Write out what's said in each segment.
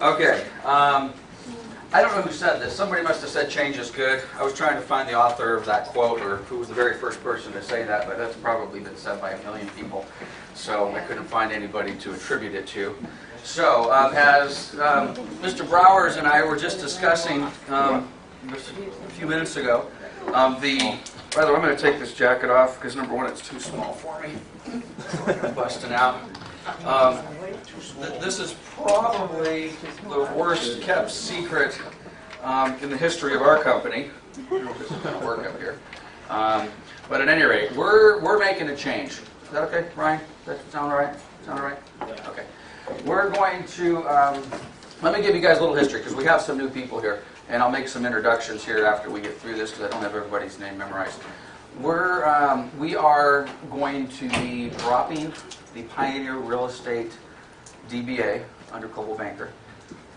Okay. I don't know who said this. Somebody must have said change is good. I was trying to find the author of that quote, or who was the very first person to say that, but that's probably been said by a million people. So I couldn't find anybody to attribute it to. So as Mr. Browers and I were just discussing just a few minutes ago, by the way, I'm going to take this jacket off because number one, it's too small for me. I'm busting out. This is probably the worst kept secret in the history of our company. I don't know if this is going to work up here. But at any rate, we're making a change. Is that okay, Ryan? Does that sound all right? Sound all right? Okay. We're going to, let me give you guys a little history because we have some new people here. And I'll make some introductions here after we get through this because I don't have everybody's name memorized. We are going to be dropping the Pioneer Real Estate DBA under Coldwell Banker,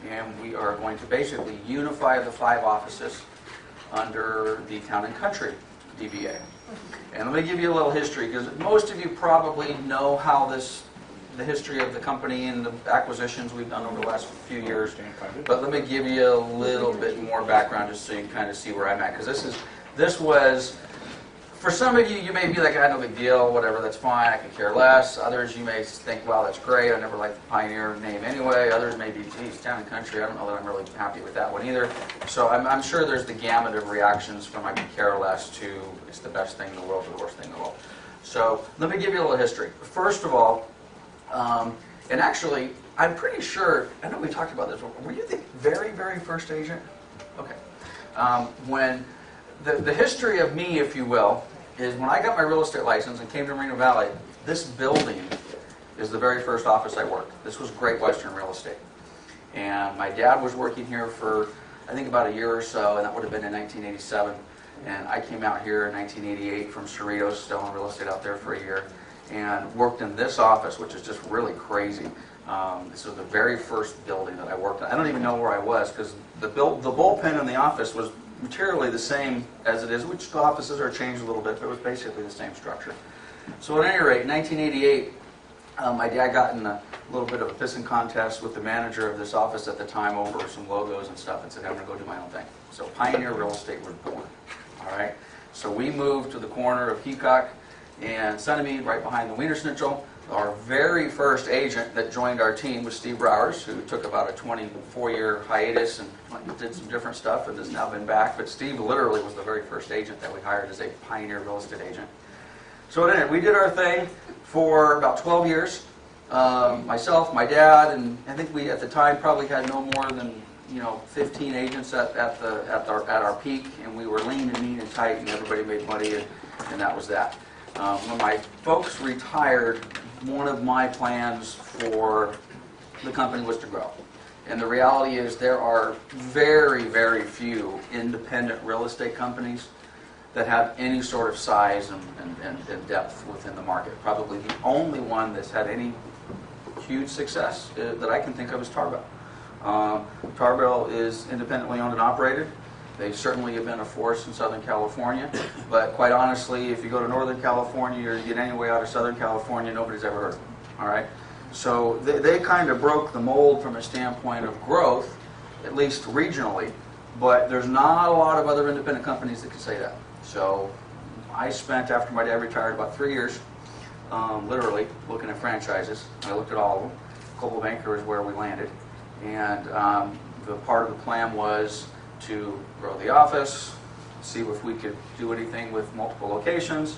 and we are going to basically unify the 5 offices under the Town and Country DBA. And let me give you a little history because most of you probably know how the history of the company and the acquisitions we've done over the last few years. But let me give you a little bit more background just so you can kind of see where I'm at. Because this was, for some of you, you may be like, no big deal, whatever, that's fine, I could care less. Others, you may think, well, that's great, I never liked the Pioneer name anyway. Others may be, geez, Town and Country, I don't know that I'm really happy with that one either. So I'm sure there's the gamut of reactions from I could care less to it's the best thing in the world to the worst thing in the world. So let me give you a little history. First of all, and actually, I'm pretty sure, I know we talked about this, were you the very, very first agent? Okay. When the history of me, if you will, is when I got my real estate license and came to Moreno Valley, this building is the very first office I worked. This was Great Western Real Estate. And my dad was working here for, I think, about a year or so, and that would have been in 1987. And I came out here in 1988 from Cerritos, still in real estate out there for a year, and worked in this office, which is just really crazy. This was the very first building that I worked in. I don't even know where I was because the bullpen in the office was materially the same as it is, which the offices are changed a little bit, but it was basically the same structure. So at any rate, in 1988, my dad got in a little bit of a pissing contest with the manager of this office at the time over some logos and stuff and said, I'm going to go do my own thing. So Pioneer Real Estate was born. All right. So we moved to the corner of Heacock and Sunnymead, right behind the Wiener Schnitzel. Our very first agent that joined our team was Steve Browers, who took about a 24-year hiatus and did some different stuff and has now been back. But Steve literally was the very first agent that we hired as a Pioneer Real Estate agent. So anyway, we did our thing for about 12 years. Myself, my dad, and I think we at the time probably had no more than 15 agents at our peak, and we were lean and mean and tight, and everybody made money, and that was that. When my folks retired, one of my plans for the company was to grow. And the reality is there are very, very few independent real estate companies that have any sort of size and depth within the market. Probably the only one that's had any huge success that I can think of is Tarbell. Tarbell is independently owned and operated. They certainly have been a force in Southern California, but quite honestly, if you go to Northern California or you get any way out of Southern California, nobody's ever heard of them. All right? So they kind of broke the mold from a standpoint of growth, at least regionally, but there's not a lot of other independent companies that can say that. So I spent, after my dad retired, about 3 years, literally, looking at franchises. I looked at all of them. Coldwell Banker is where we landed. And the part of the plan was to grow the office, see if we could do anything with multiple locations,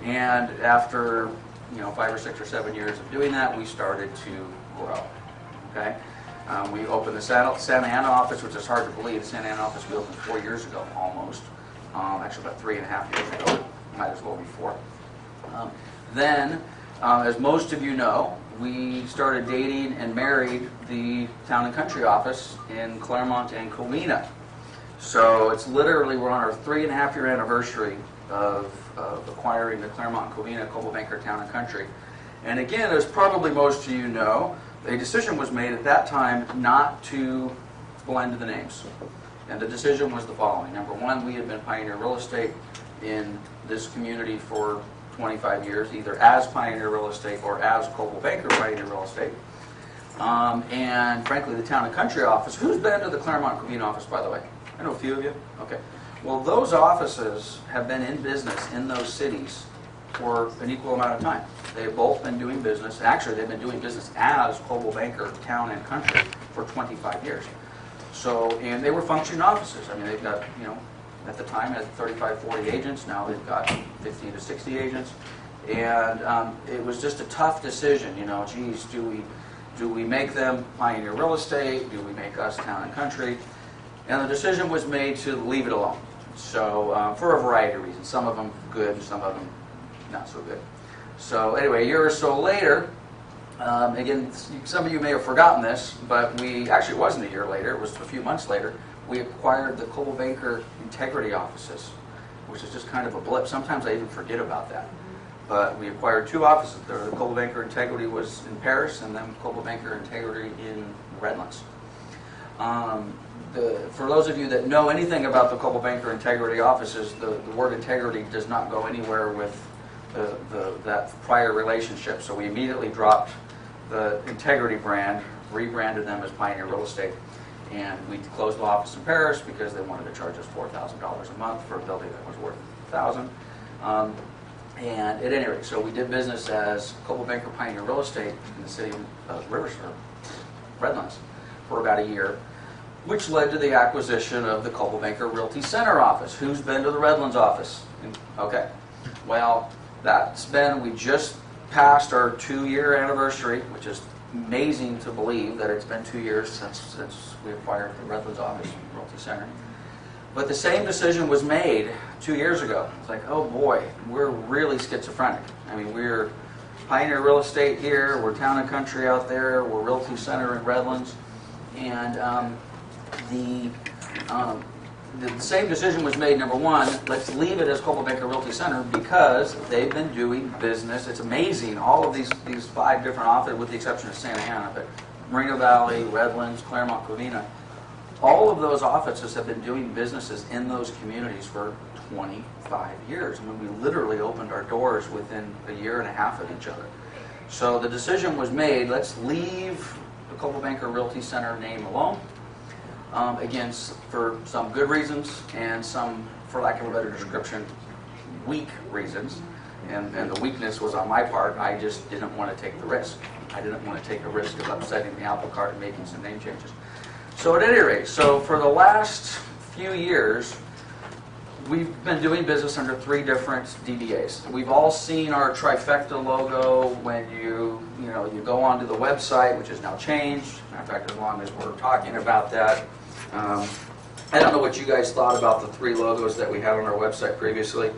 and after 5 or 6 or 7 years of doing that, we started to grow. Okay, we opened the Santa Ana office, which is hard to believe. The Santa Ana office we opened 4 years ago, almost. Actually, about 3.5 years ago. Might as well be 4. Then, as most of you know, we started dating and married the Town and Country office in Claremont and Covina. So it's literally, we're on our 3.5-year anniversary of acquiring the Claremont and Covina Coldwell Banker Town and Country. And again, as probably most of you know, a decision was made at that time not to blend the names. And the decision was the following. Number one, we had been Pioneer Real Estate in this community for 25 years, either as Pioneer Real Estate or as Coldwell Banker Pioneer Real Estate. and frankly the Town and Country office. Who's been to the Claremont Covina office, by the way? I know a few of you. Okay. Well, those offices have been in business in those cities for an equal amount of time. They've both been doing business. Actually, they've been doing business as Coldwell Banker Town and Country for 25 years. So, and they were functioning offices. I mean, they've got, at the time had 35, 40 agents. Now they've got 50 to 60 agents. And it was just a tough decision, geez, do we make them Pioneer Real Estate? Do we make us Town and Country? And the decision was made to leave it alone. So for a variety of reasons. Some of them good, some of them not so good. So anyway, a year or so later, again, some of you may have forgotten this, but actually it wasn't a year later, it was a few months later, we acquired the Coldwell Banker Integrity offices, which is just kind of a blip. Sometimes I even forget about that. But we acquired two offices. The Coldwell Banker Integrity was in Paris, and then Coldwell Banker Integrity in Redlands. For those of you that know anything about the Coldwell Banker Integrity offices, the word integrity does not go anywhere with that prior relationship. So we immediately dropped the Integrity brand, rebranded them as Pioneer Real Estate, and we closed the office in Paris because they wanted to charge us $4,000 a month for a building that was worth $1,000. And at any rate, so we did business as Coldwell Banker Pioneer Real Estate in the city of Redlands for about a year, which led to the acquisition of the Coldwell Banker Realty Center office. Who's been to the Redlands office? Okay. Well, we just passed our 2-year anniversary, which is amazing to believe that it's been 2 years since we acquired the Redlands office, Realty Center. But the same decision was made 2 years ago. It's like, oh boy, we're really schizophrenic. I mean, we're Pioneer Real Estate here, we're Town and Country out there, we're Realty Center in Redlands, and the same decision was made. Number one, let's leave it as Coldwell Banker Realty Center because they've been doing business. It's amazing, all of these 5 different offices, with the exception of Santa Ana, but Moreno Valley, Redlands, Claremont Covina, all of those offices have been doing businesses in those communities for 25 years. I mean, we literally opened our doors within a year and a half of each other. So the decision was made, let's leave the Coldwell Banker Realty Center name alone. Again, for some good reasons and some, for lack of a better description, weak reasons. And the weakness was on my part. I just didn't want to take the risk. I didn't want to take the risk of upsetting the apple cart and making some name changes. So at any rate, so for the last few years, we've been doing business under 3 different DBAs. We've all seen our trifecta logo when you go onto the website, which has now changed. Matter of fact, as long as we're talking about that, I don't know what you guys thought about the 3 logos that we had on our website previously.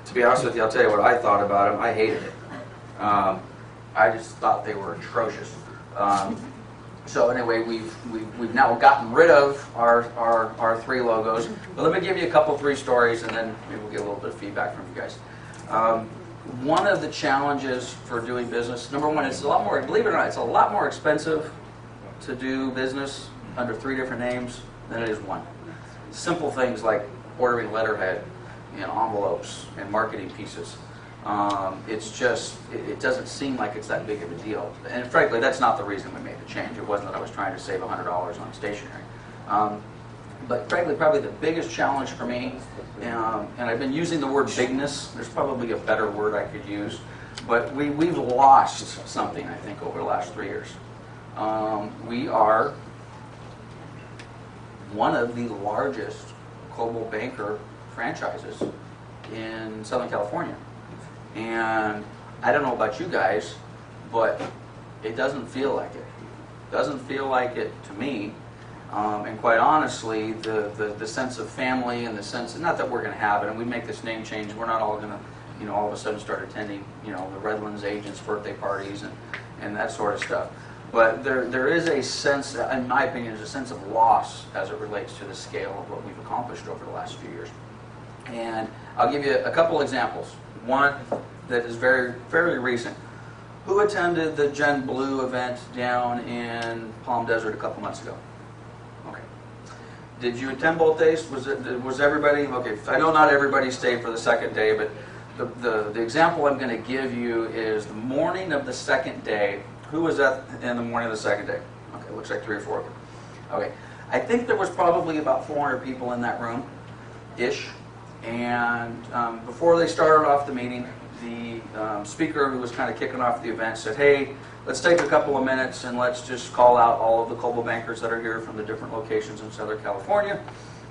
To be honest with you, I'll tell you what I thought about them. I hated it. I just thought they were atrocious. So anyway, we've now gotten rid of our 3 logos. But let me give you a couple 3 stories, and then maybe we'll get a little bit of feedback from you guys. One of the challenges for doing business, number one, it's a lot more, believe it or not, it's a lot more expensive to do business under 3 different names than it is one. Simple things like ordering letterhead and envelopes and marketing pieces. It's just, it doesn't seem like it's that big of a deal. And frankly, that's not the reason we made the change. It wasn't that I was trying to save $100 on stationery. But frankly, probably the biggest challenge for me, and I've been using the word bigness, there's probably a better word I could use, but we've lost something, I think, over the last 3 years. We are one of the largest Coldwell Banker franchises in Southern California. And I don't know about you guys, but it doesn't feel like it. It doesn't feel like it to me. And quite honestly, the sense of family and the sense, not that we're going to have it, and we make this name change, we're not all going to, all of a sudden start attending, the Redlands agents' birthday parties and that sort of stuff. But there is a sense, in my opinion, there's a sense of loss as it relates to the scale of what we've accomplished over the last few years. And I'll give you a couple examples. One that is fairly recent. Who attended the Gen Blue event down in Palm Desert a couple months ago? Okay. Did you attend both days? Was everybody? Okay. I know not everybody stayed for the second day, but the example I'm going to give you is the morning of the second day. Who was that in the morning of the second day? Okay, looks like 3 or 4 of them. Okay, I think there was probably about 400 people in that room-ish. And before they started off the meeting, the speaker who was kind of kicking off the event said, hey, let's take a couple of minutes and let's just call out all of the Coldwell Bankers that are here from the different locations in Southern California.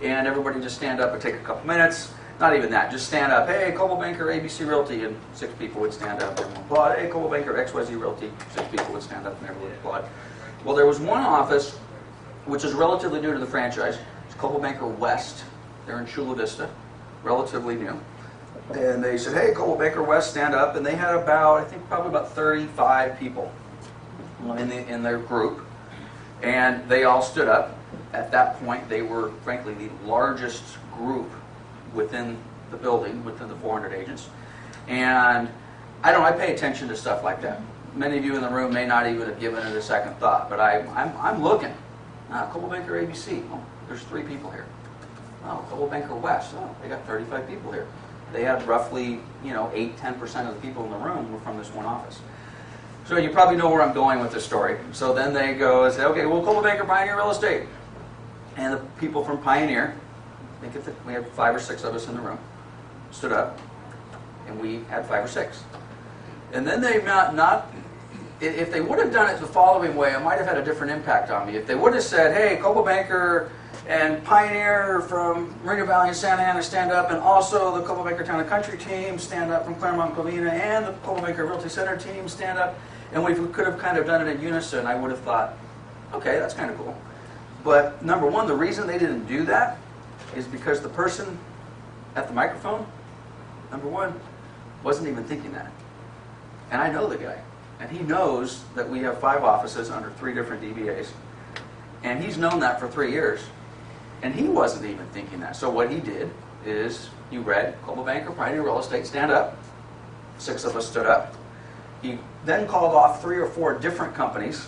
And everybody just stand up and take a couple minutes. Not even that, just stand up. Hey, Coldwell Banker, ABC Realty, and 6 people would stand up and applaud. Hey, Coldwell Banker, XYZ Realty, 6 people would stand up and everyone would applaud. Well, there was one office which is relatively new to the franchise. It's Coldwell Banker West. They're in Chula Vista, relatively new. And they said, hey, Coldwell Banker West, stand up. And they had about, I think, probably about 35 people in their group. And they all stood up. At that point, they were, frankly, the largest group within the building, within the 400 agents. And I pay attention to stuff like that. Many of you in the room may not even have given it a second thought, but I'm looking. Coldwell Banker ABC, oh, there's 3 people here. Oh, Coldwell Banker West, oh, they got 35 people here. They had roughly, 8-10% of the people in the room were from this one office. So you probably know where I'm going with this story. So then they go and say, okay, well, Coldwell Banker Pioneer Real Estate. And the people from Pioneer, we had 5 or 6 of us in the room, stood up, and we had 5 or 6. And then they if they would have done it the following way, it might have had a different impact on me. If they would have said, hey, Coldwell Banker and Pioneer from Moreno Valley and Santa Ana stand up, and also the Coldwell Banker Town and Country team stand up from Claremont and Covina, and the Coldwell Banker Realty Center team stand up, and we could have kind of done it in unison, I would have thought, okay, that's kind of cool. But number one, the reason they didn't do that is because the person at the microphone, number one, wasn't even thinking that. And I know the guy. And he knows that we have 5 offices under 3 different DBAs. And he's known that for 3 years. And he wasn't even thinking that. So what he did is he read, Coldwell Banker, Pioneer Real Estate, stand up. 6 of us stood up. He then called off 3 or 4 different companies,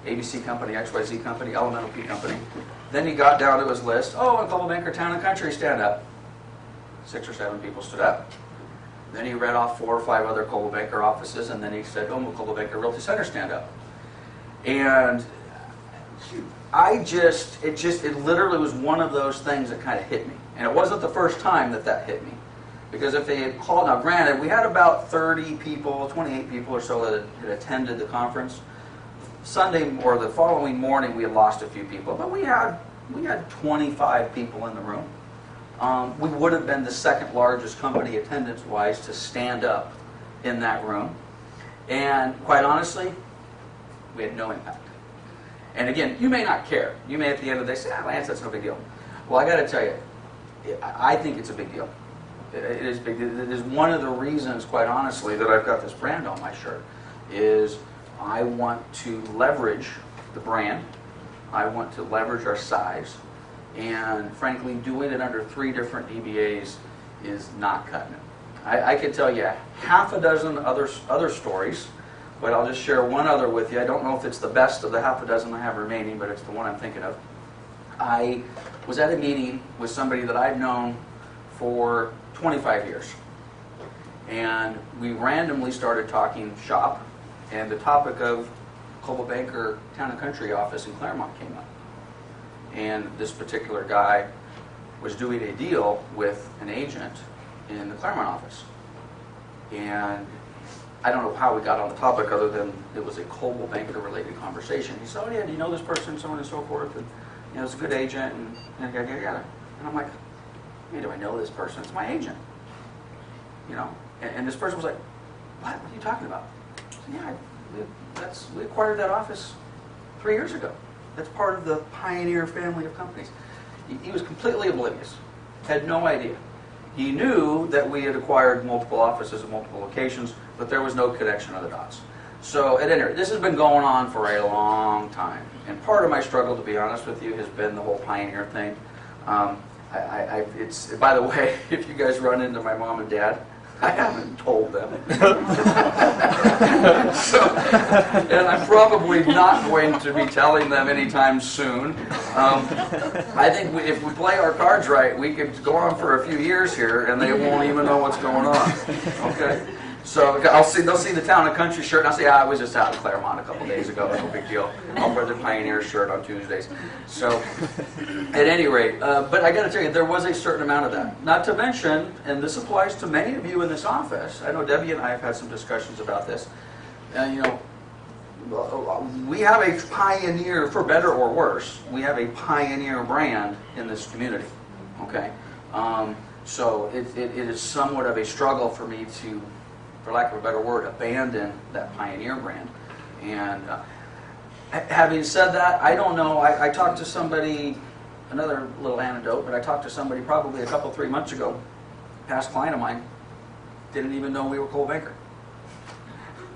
ABC Company, XYZ Company, Elemental P Company. Then he got down to his list. Oh, and Coldwell Banker Town and Country, stand up. 6 or 7 people stood up. Then he read off 4 or 5 other Coldwell Banker offices, and then he said, oh, Coldwell Banker Realty Center, stand up. And it literally was one of those things that kind of hit me. And it wasn't the first time that hit me. Because if they had called, now granted, we had about 30 people, 28 people or so that had attended the conference. Sunday or the following morning, we had lost a few people, but we had 25 people in the room. We would have been the 2nd largest company attendance-wise to stand up in that room. And quite honestly, we had no impact. And again, you may not care. You may at the end of the day say, Lance, that's no big deal. Well, I got to tell you, I think it's a big deal. It is big. It is one of the reasons, quite honestly, that I've got this brand on my shirt, is I want to leverage the brand. I want to leverage our size. And frankly, doing it under 3 different DBAs is not cutting it. I could tell you half a dozen other stories, but I'll just share one other with you. I don't know if it's the best of the half a dozen I have remaining, but it's the one I'm thinking of. I was at a meeting with somebody that I've known for 25 years. And we randomly started talking shop, and the topic of Coldwell Banker Town and Country office in Claremont came up. And this particular guy was doing a deal with an agent in the Claremont office. And I don't know how we got on the topic other than it was a Coldwell Banker related conversation. He said, oh yeah, do you know this person, so on and so forth? And it's a good agent, and yada, yada, yada. And I'm like, hey, do I know this person? It's my agent. And this person was like, what are you talking about? I said, yeah, we acquired that office 3 years ago. That's part of the Pioneer family of companies. He was completely oblivious, had no idea. He knew that we had acquired multiple offices at multiple locations, but there was no connection of the dots. So at any rate, this has been going on for a long time. And part of my struggle, to be honest with you, has been the whole Pioneer thing. By the way, if you guys run into my mom and dad, I haven't told them. And I'm probably not going to be telling them anytime soon. I think if we play our cards right, we could go on for a few years here and they won't even know what's going on. Okay? So they'll see the Town and Country shirt, and I'll say, I was just out in Claremont a couple days ago, no big deal. I'll wear the Pioneer shirt on Tuesdays. So, at any rate, but I got to tell you, there was a certain amount of that. Not to mention, and this applies to many of you in this office, I know Debbie and I have had some discussions about this, you know, we have a pioneer, for better or worse, we have a pioneer brand in this community, okay? So it is somewhat of a struggle for me to, for lack of a better word, abandon that pioneer brand. And having said that, I don't know, I talked to somebody, another little anecdote, but I talked to somebody probably 3 months ago, past client of mine, didn't even know we were Coldwell Banker.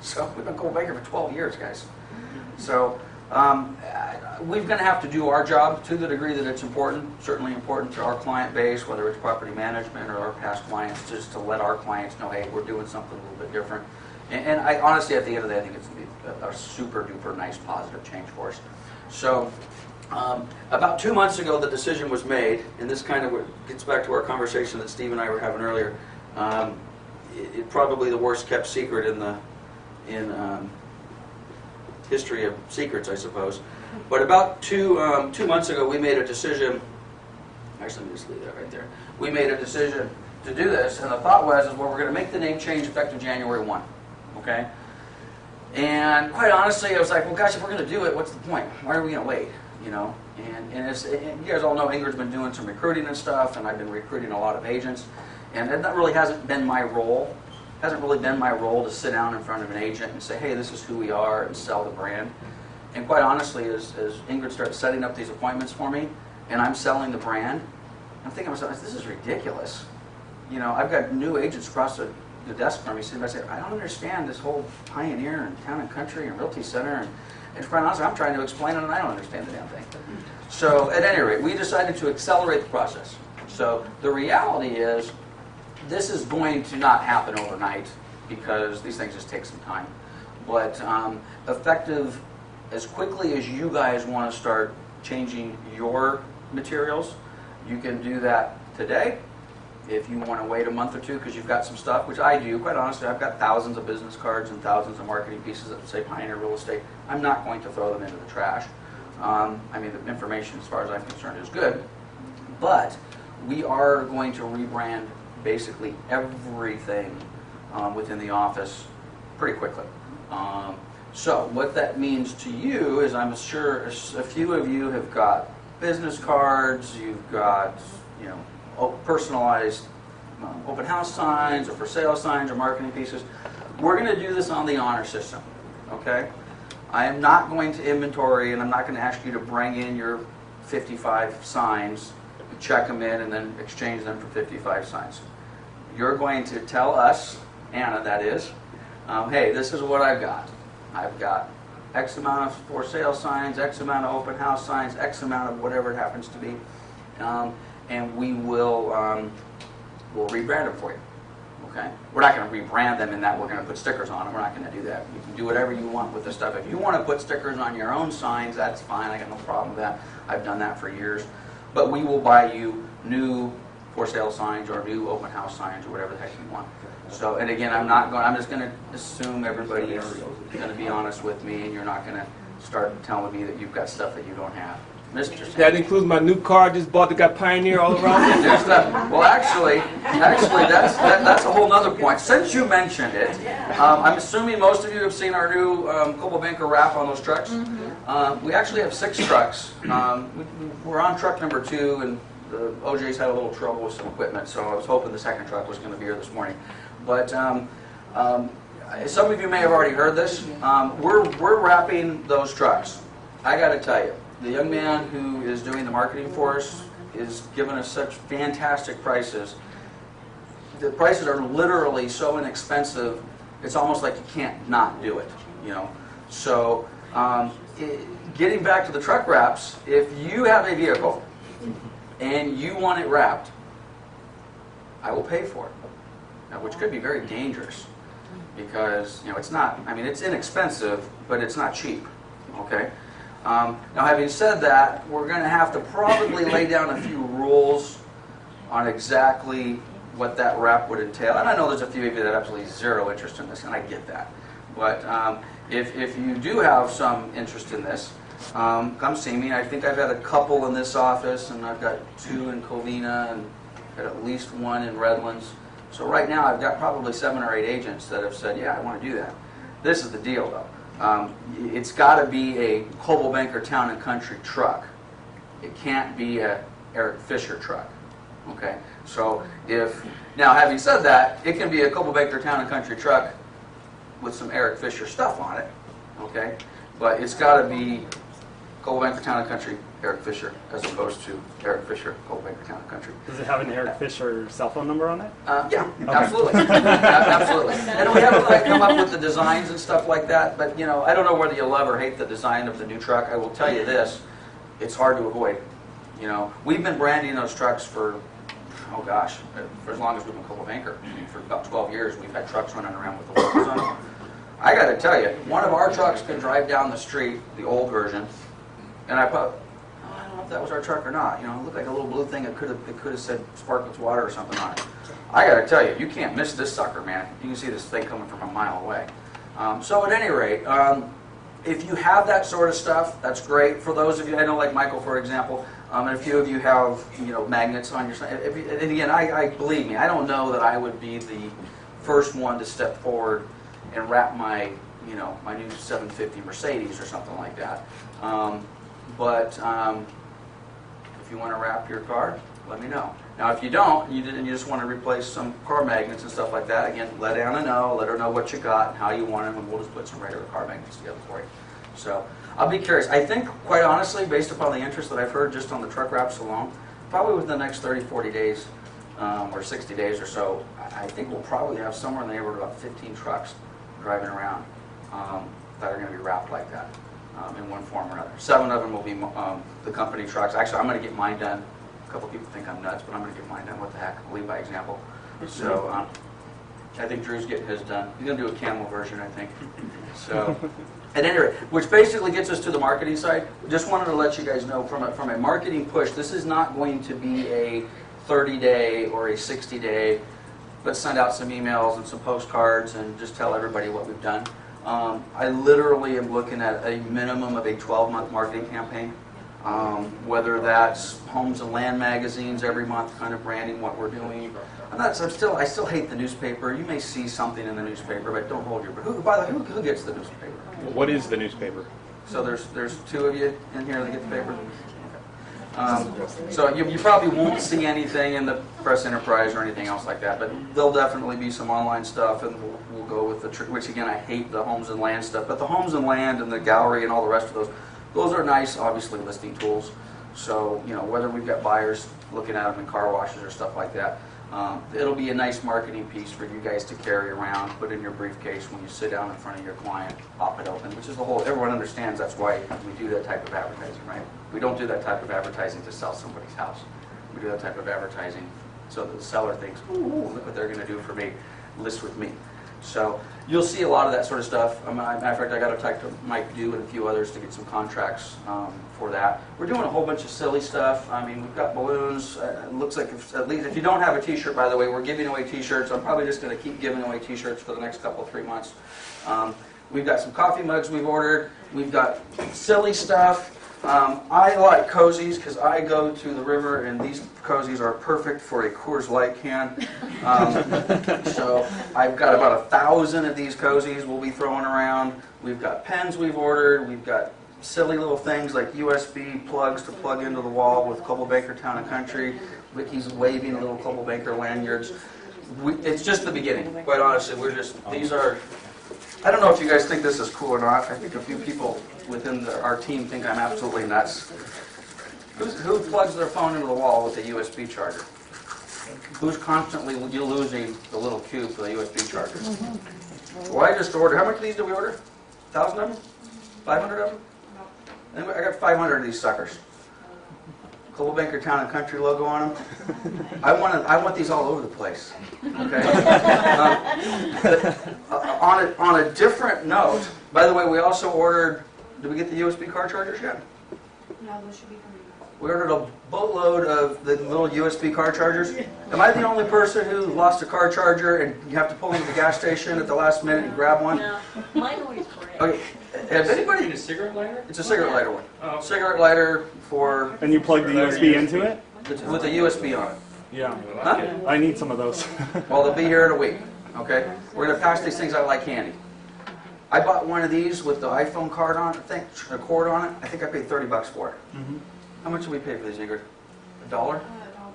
So we've been Coldwell Banker for 12 years, guys. So we're going to have to do our job to the degree that it's important, certainly important to our client base, whether it's property management or our past clients, just to let our clients know, hey, we're doing something a little bit different. And I honestly, at the end of the day, I think it's going to be a super duper nice positive change for us. So about 2 months ago, the decision was made, and this kind of gets back to our conversation that Steve and I were having earlier. It's probably the worst kept secret in history of secrets, I suppose. But about two months ago, we made a decision. Actually, let me just leave that right there. We made a decision to do this, and the thought was, well, we're going to make the name change effective January 1. Okay? And quite honestly, I was like, well, gosh, if we're going to do it, what's the point? Why are we going to wait? You know? And you guys all know Ingrid's been doing some recruiting and stuff, and I've been recruiting a lot of agents, and that really hasn't been my role. Hasn't really been my role to sit down in front of an agent and say, hey, this is who we are, and sell the brand. And quite honestly, as Ingrid starts setting up these appointments for me, and I'm selling the brand, I'm thinking to myself, this is ridiculous. You know, I've got new agents across the desk from me sitting by saying, I don't understand this whole Pioneer and Town and Country and Realty Center. And quite honestly, I'm trying to explain it, and I don't understand the damn thing. So at any rate, we decided to accelerate the process. So the reality is, this is going to not happen overnight because these things just take some time. But effective as quickly as you guys want to start changing your materials, you can do that today. If you want to wait a month or two because you've got some stuff, which I do, quite honestly, I've got thousands of business cards and thousands of marketing pieces that say Pioneer Real Estate. I'm not going to throw them into the trash. I mean, the information, as far as I'm concerned, is good. But we are going to rebrand basically everything within the office pretty quickly. So what that means to you is, I'm sure a few of you have got business cards, you've got, you know, personalized open house signs or for sale signs or marketing pieces. We're going to do this on the honor system, okay? I am not going to inventory, and I'm not going to ask you to bring in your 55 signs, check them in, and then exchange them for 55 signs. You're going to tell us, Anna that is, hey, this is what I've got. I've got X amount of for sale signs, X amount of open house signs, X amount of whatever it happens to be, and we will we'll rebrand them for you. Okay? We're not going to rebrand them in that we're going to put stickers on them. We're not going to do that. You can do whatever you want with this stuff. If you want to put stickers on your own signs, that's fine. I got no problem with that. I've done that for years. But we will buy you new for sale signs or new open house signs or whatever the heck you want. So, and again, I'm just going to assume everybody is going to be honest with me, and you're not going to start telling me that you've got stuff that you don't have. Mr. Sam. That includes my new car just bought that got Pioneer all around it. Well, actually, that's a whole other point. Since you mentioned it, I'm assuming most of you have seen our new Coldwell Banker wrap on those trucks. We actually have 6 trucks. We're on truck number 2, and the OJ's had a little trouble with some equipment, so I was hoping the second truck was going to be here this morning. But some of you may have already heard this. We're wrapping those trucks. I got to tell you, the young man who is doing the marketing for us is giving us such fantastic prices. The prices are literally so inexpensive, it's almost like you can't not do it, you know. So, getting back to the truck wraps, if you have a vehicle and you want it wrapped, I will pay for it. Now, which could be very dangerous because, you know, it's not, I mean, it's inexpensive, but it's not cheap, okay? Now, having said that, we're going to have to probably lay down a few rules on exactly what that wrap would entail. And I know there's a few of you that have absolutely zero interest in this, and I get that. But if you do have some interest in this, come see me. I think I've had a couple in this office, and I've got 2 in Covina, and got at least 1 in Redlands. So right now I've got probably 7 or 8 agents that have said, yeah, I want to do that. This is the deal, though. It's got to be a Coldwell Banker Town and Country truck. It can't be a Eric Fisher truck. Okay? So now having said that, it can be a Coldwell Banker Town and Country truck with some Eric Fisher stuff on it. Okay? But it's got to be Coldwell Banker Town and Country Eric Fisher, as opposed to Eric Fisher, Coldwell Banker Town and Country. Does it have an Eric Fisher cell phone number on it? Yeah, absolutely. Absolutely. And we haven't like come up with the designs and stuff like that, but you know, I don't know whether you love or hate the design of the new truck. I will tell you this, it's hard to avoid. You know, we've been branding those trucks for, oh gosh, for as long as we've been Coldwell Banker. For about 12 years, we've had trucks running around with the logos on them. I got to tell you, one of our trucks can drive down the street, the old version, and I put, I don't know if that was our truck or not. You know, it looked like a little blue thing. It could have said Sparkletts Water or something on it. I got to tell you, you can't miss this sucker, man. You can see this thing coming from a mile away. So at any rate, if you have that sort of stuff, that's great. For those of you, I know like Michael, for example, and a few of you have, you know, magnets on your side. And again, I believe me, I don't know that I would be the first one to step forward and wrap my, you know, my new 750 Mercedes or something like that. But if you want to wrap your car, let me know. Now, if you don't, and you just want to replace some car magnets and stuff like that, again, let Anna know, let her know what you got and how you want them, and we'll just put some regular car magnets together for you. So I'll be curious. I think, quite honestly, based upon the interest that I've heard just on the truck wraps alone, probably within the next 30, 40 days or 60 days or so, I think we'll probably have somewhere in the neighborhood of about 15 trucks driving around that are going to be wrapped like that in one form or another. 7 of them will be the company trucks. Actually, I'm going to get mine done. A couple people think I'm nuts, but I'm going to get mine done. What the heck? I'll lead by example. So I think Drew's getting his done. He's going to do a camel version, I think. So at any rate, which basically gets us to the marketing side. Just wanted to let you guys know from a marketing push, this is not going to be a 30-day or a 60-day, let's send out some emails and some postcards and just tell everybody what we've done. I literally am looking at a minimum of a 12-month marketing campaign. Whether that's Homes and Land magazines every month, kind of branding what we're doing. I still hate the newspaper. You may see something in the newspaper, but don't hold your breath. By the way, who gets the newspaper? What is the newspaper? So there's 2 of you in here that get the paper. So you probably won't see anything in the Press Enterprise or anything else like that, but there'll definitely be some online stuff, and we'll go with which again, I hate the Homes and Land stuff, but the Homes and Land and the gallery and all the rest of those are nice, obviously, listing tools. So, you know, whether we've got buyers looking at them in car washes or stuff like that, it'll be a nice marketing piece for you guys to carry around, put in your briefcase when you sit down in front of your client, pop it open, which is the whole, everyone understands that's why we do that type of advertising, right? We don't do that type of advertising to sell somebody's house. We do that type of advertising so that the seller thinks, ooh, look what they're going to do for me, list with me. So you'll see a lot of that sort of stuff. Matter of fact, I got to talk to Mike Dew and a few others to get some contracts for that. We're doing a whole bunch of silly stuff. I mean, we've got balloons. It looks like at least if you don't have a T-shirt, by the way, we're giving away T-shirts. I'm probably just going to keep giving away T-shirts for the next couple, 3 months. We've got some coffee mugs we've ordered. We've got silly stuff. I like cozies because I go to the river and these cozies are perfect for a Coors Light can. So I've got about 1,000 of these cozies we'll be throwing around. We've got pens we've ordered. We've got silly little things like USB plugs to plug into the wall with Coldwell Banker Town and Country. Vicky's waving little Coldwell Banker lanyards. It's just the beginning. Quite honestly, these are, I don't know if you guys think this is cool or not. I think a few people within our team think I'm absolutely nuts. Who plugs their phone into the wall with a USB charger? Who's constantly losing the little cube for the USB charger? Well, I just ordered, how much of these did we order? 1,000 of them? 500 of them? I got 500 of these suckers. Coldwell Banker Town and Country logo on them. I want these all over the place. Okay. On a different note, by the way, we also ordered. Did we get the USB car chargers yet? No, those should be coming. We ordered a boatload of the little USB car chargers. Am I the only person who lost a car charger and you have to pull into the gas station at the last minute and grab one? No, mine always breaks. Okay, has anybody? A cigarette lighter? It's a cigarette lighter one. Oh. Cigarette lighter for And you plug the USB into it? with a USB on it. Yeah. Huh? I need some of those. Well, they'll be here in a week. Okay, we're gonna pass these things out like candy. I bought one of these with the iPhone card on it, a cord on it. I think I paid $30 for it. How much did we pay for these, Ingrid? $1? No,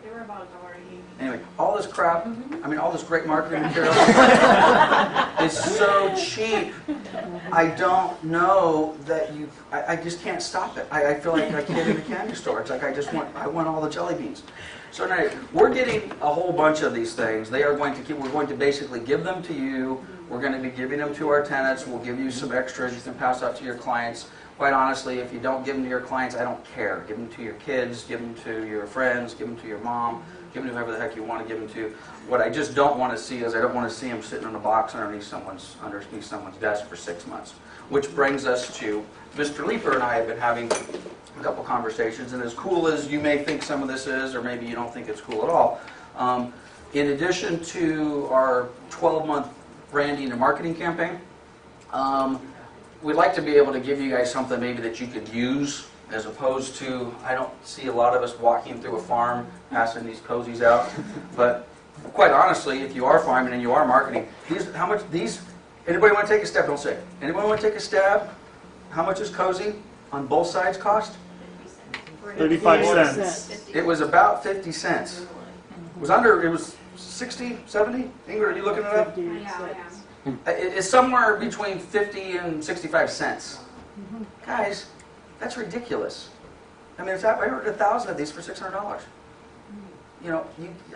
they were about $1.80. Anyway, all this crap, I mean, all this great marketing material is so cheap. I don't know that you, I just can't stop it. I feel like a kid in a candy store. It's like I want all the jelly beans. So anyway, we're getting a whole bunch of these things. They are going to keep, we're going to basically give them to you. We're going to be giving them to our tenants. We'll give you some extras you can pass out to your clients. Quite honestly, if you don't give them to your clients, I don't care. Give them to your kids, give them to your friends, give them to your mom, give them to whoever the heck you want to give them to. What I just don't want to see is I don't want to see them sitting in a box underneath someone's desk for 6 months. Which brings us to Mr. Leeper and I have been having a couple conversations, and as cool as you may think some of this is, or maybe you don't think it's cool at all, in addition to our 12-month branding and marketing campaign, we'd like to be able to give you guys something maybe that you could use, as opposed to, I don't see a lot of us walking through a farm passing these cozies out, but quite honestly, if you are farming and you are marketing, anybody want to take a stab? Don't say it. Anybody want to take a stab? How much is cozy on both sides cost? 35 cents. It was about 50 cents. It was 60, 70? Ingrid, are you looking it up? It's somewhere between 50 and 65 cents. Guys, that's ridiculous. I mean, I ordered 1,000 of these for $600. You know,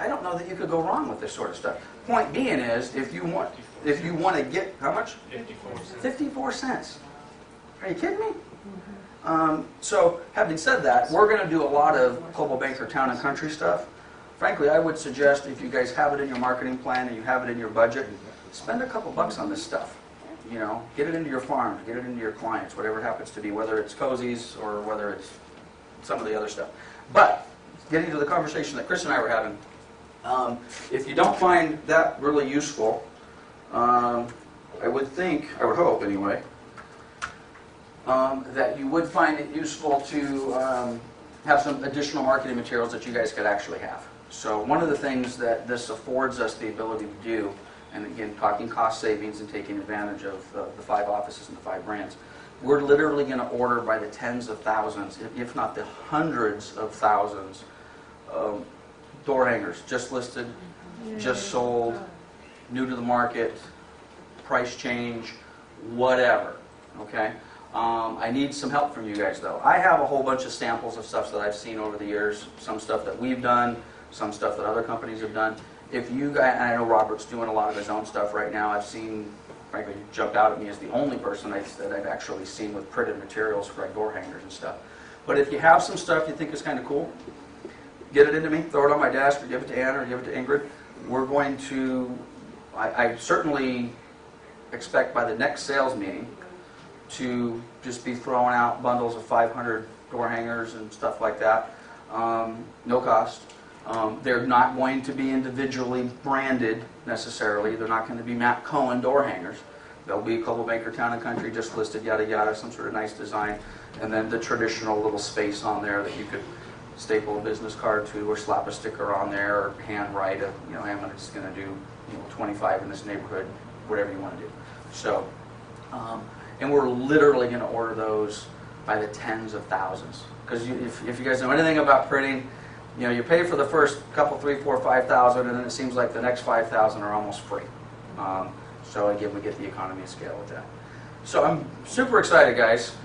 I don't know that you could go wrong with this sort of stuff. Point being is, if you want to get, how much? 54 cents. 54 cents. Are you kidding me? So, having said that, we're going to do a lot of Coldwell Banker Town and Country stuff. Frankly, I would suggest if you guys have it in your marketing plan and you have it in your budget, spend a couple bucks on this stuff. You know, get it into your farms, get it into your clients, whatever it happens to be, whether it's cozies or whether it's some of the other stuff. But, getting to the conversation that Chris and I were having, if you don't find that really useful, I would hope anyway, that you would find it useful to have some additional marketing materials that you guys could actually have. So one of the things that this affords us the ability to do, and again, talking cost savings and taking advantage of the 5 offices and the 5 brands, we're literally going to order by the tens of thousands, if not the hundreds of thousands, door hangers, just listed, just sold, new to the market, price change, whatever, okay? I need some help from you guys, though. I have a whole bunch of samples of stuff that I've seen over the years, some stuff that we've done, some stuff that other companies have done. If you guys, and I know Robert's doing a lot of his own stuff right now. I've seen, frankly, you jumped out at me as the only person that I've actually seen with printed materials for like door hangers and stuff. But if you have some stuff you think is kind of cool, get it into me, throw it on my desk, or give it to Ann, or give it to Ingrid. We're going to, I certainly expect by the next sales meeting to just be throwing out bundles of 500 door hangers and stuff like that. No cost. They're not going to be individually branded necessarily. They're not going to be Matt Cohen door hangers. They'll be Coldwell Banker Town and Country, just listed, yada yada, some sort of nice design, and then the traditional little space on there that you could staple a business card to, or slap a sticker on there, or hand write a, you know, I'm just going to do, 25 in this neighborhood, whatever you want to do. So, and we're literally going to order those by the tens of thousands. Because if you guys know anything about printing, you pay for the first couple, 3, 4, 5,000, and then it seems like the next 5,000 are almost free. So again, we get the economy of scale with that. So I'm super excited, guys.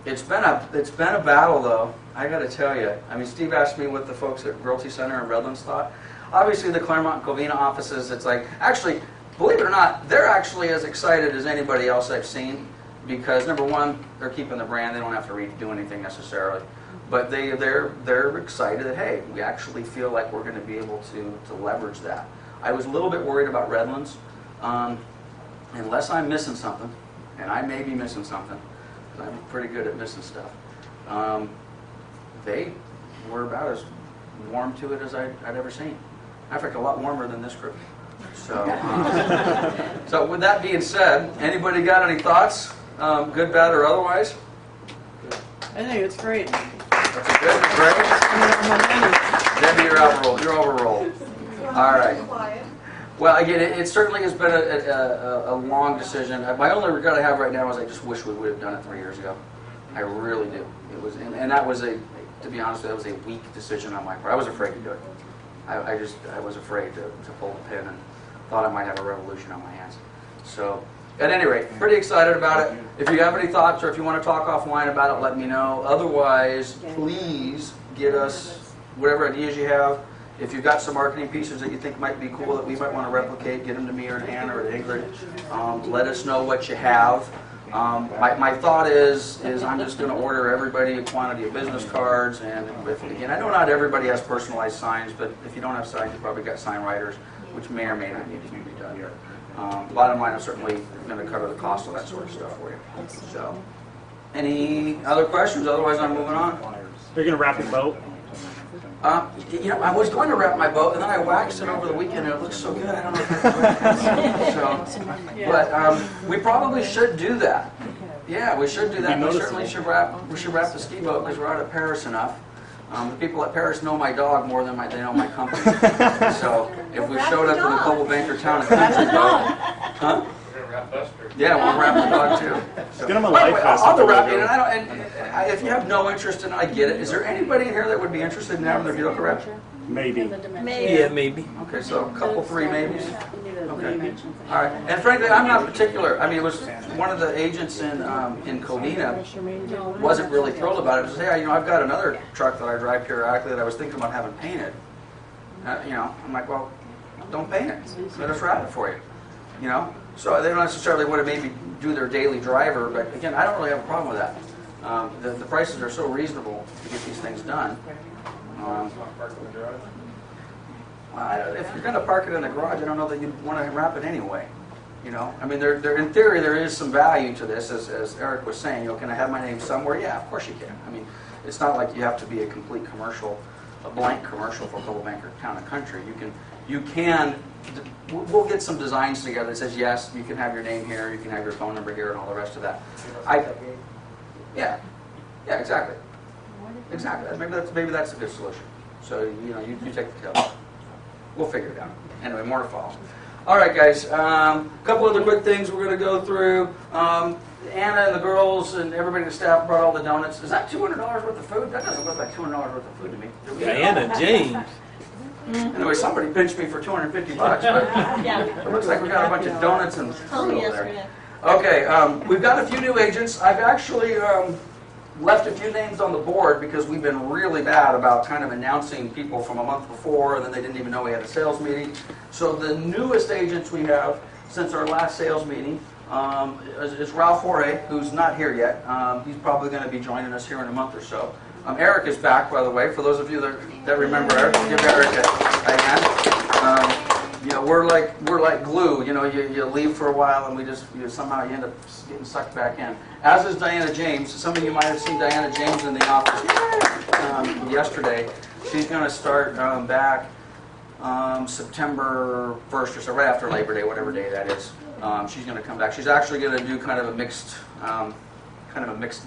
It's been a battle, though. I got to tell you. I mean, Steve asked me what the folks at Realty Center and Redlands thought. Obviously, the Claremont and Covina offices, it's like, actually, believe it or not, they're actually as excited as anybody else I've seen, because number one, they're keeping the brand. They don't have to redo anything necessarily. But they're excited that, hey, we actually feel like we're going to be able to leverage that. I was a little bit worried about Redlands. Unless I'm missing something, and I may be missing something, because I'm pretty good at missing stuff, they we're about as warm to it as I'd ever seen. In fact, a lot warmer than this group. So, so with that being said, anybody got any thoughts, good, bad, or otherwise? I think it's great. That's good, great. Debbie, you're overruled. All right. Well, again, it certainly has been a long decision. My only regret I have right now is I just wish we would have done it 3 years ago. I really do. It was, and that was to be honest, that was a weak decision on my part. I was afraid to do it. I was afraid to pull the pin and thought I might have a revolution on my hands. So, at any rate, pretty excited about it. If you have any thoughts or if you want to talk offline about it, let me know. Otherwise, please get us whatever ideas you have. If you've got some marketing pieces that you think might be cool that we might want to replicate, get them to me or to Anna or to Ingrid. Let us know what you have. My thought is I'm just going to order everybody a quantity of business cards, and again, I know not everybody has personalized signs, but if you don't have signs, you probably got sign writers, which may or may not need to be done. Bottom line, I'm certainly going to cover the cost of that sort of stuff for you. So, any other questions? Otherwise, I'm moving on. They're going to wrap your boat? I was going to wrap my boat, and then I waxed it over the weekend, and it looks so good. I don't know if I can do it. But we probably should do that. Yeah, we should do that. We certainly should wrap. We should wrap the ski boat because we're out of Paris enough. The people at Paris know my dog more than they know my company. So if we showed up in the Coldwell Banker Town and Country boat, huh? Yeah, we'll wrap the dog too. So, Get him a life vest. I'll wrap it, and if you have no interest in it, I get it. Is there anybody in here that would be interested in having their vehicle wrapped? Maybe. Yeah, maybe. Okay, so a couple, three maybes. Okay. All right. And frankly, I'm not particular. I mean, it was one of the agents in Covina wasn't really thrilled about it. He said, hey, I've got another truck that I drive periodically that I was thinking about having painted. I'm like, well, don't paint it. Let us wrap it for you. So they don't necessarily want to maybe do their daily driver, but again, I don't really have a problem with that. The prices are so reasonable to get these things done. If you're going to park it in the garage, I don't know that you'd want to wrap it anyway. I mean, in theory, there is some value to this, as Eric was saying. Can I have my name somewhere? Yeah, of course you can. I mean, it's not like you have to be a complete commercial, a blank commercial for Coldwell Banker Town and Country. You can. We'll get some designs together that says yes, you can have your name here, you can have your phone number here, and all the rest of that. Yeah, exactly. Exactly. Maybe that's a good solution. So you take the tail. We'll figure it out. Anyway, more to follow. All right, guys. Couple other quick things we're going to go through. Anna and the girls and everybody in the staff brought all the donuts. Is that $200 worth of food? That doesn't look like $200 worth of food to me. Diana James. Anyway, somebody pinched me for $250, but it looks like we got a bunch of donuts and food over there. Okay, we've got a few new agents. I've actually left a few names on the board because we've been really bad about kind of announcing people from a month before, and then they didn't even know we had a sales meeting. So the newest agents we have since our last sales meeting is Ralph Jorge, who's not here yet. He's probably going to be joining us here in a month or so. Eric is back, by the way. For those of you that remember Eric, give Eric a hand. We're like glue. You leave for a while and you somehow end up getting sucked back in. As is Diana James. Some of you might have seen Diana James in the office yesterday. She's going to start back September 1st or so, right after Labor Day, whatever day that is. She's going to come back. She's actually going to do kind of a mixed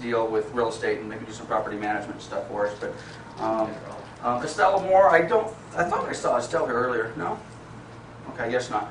deal with real estate and maybe do some property management stuff for us. But Estella Moore, I thought I saw Estella here earlier. No? Okay, I guess not.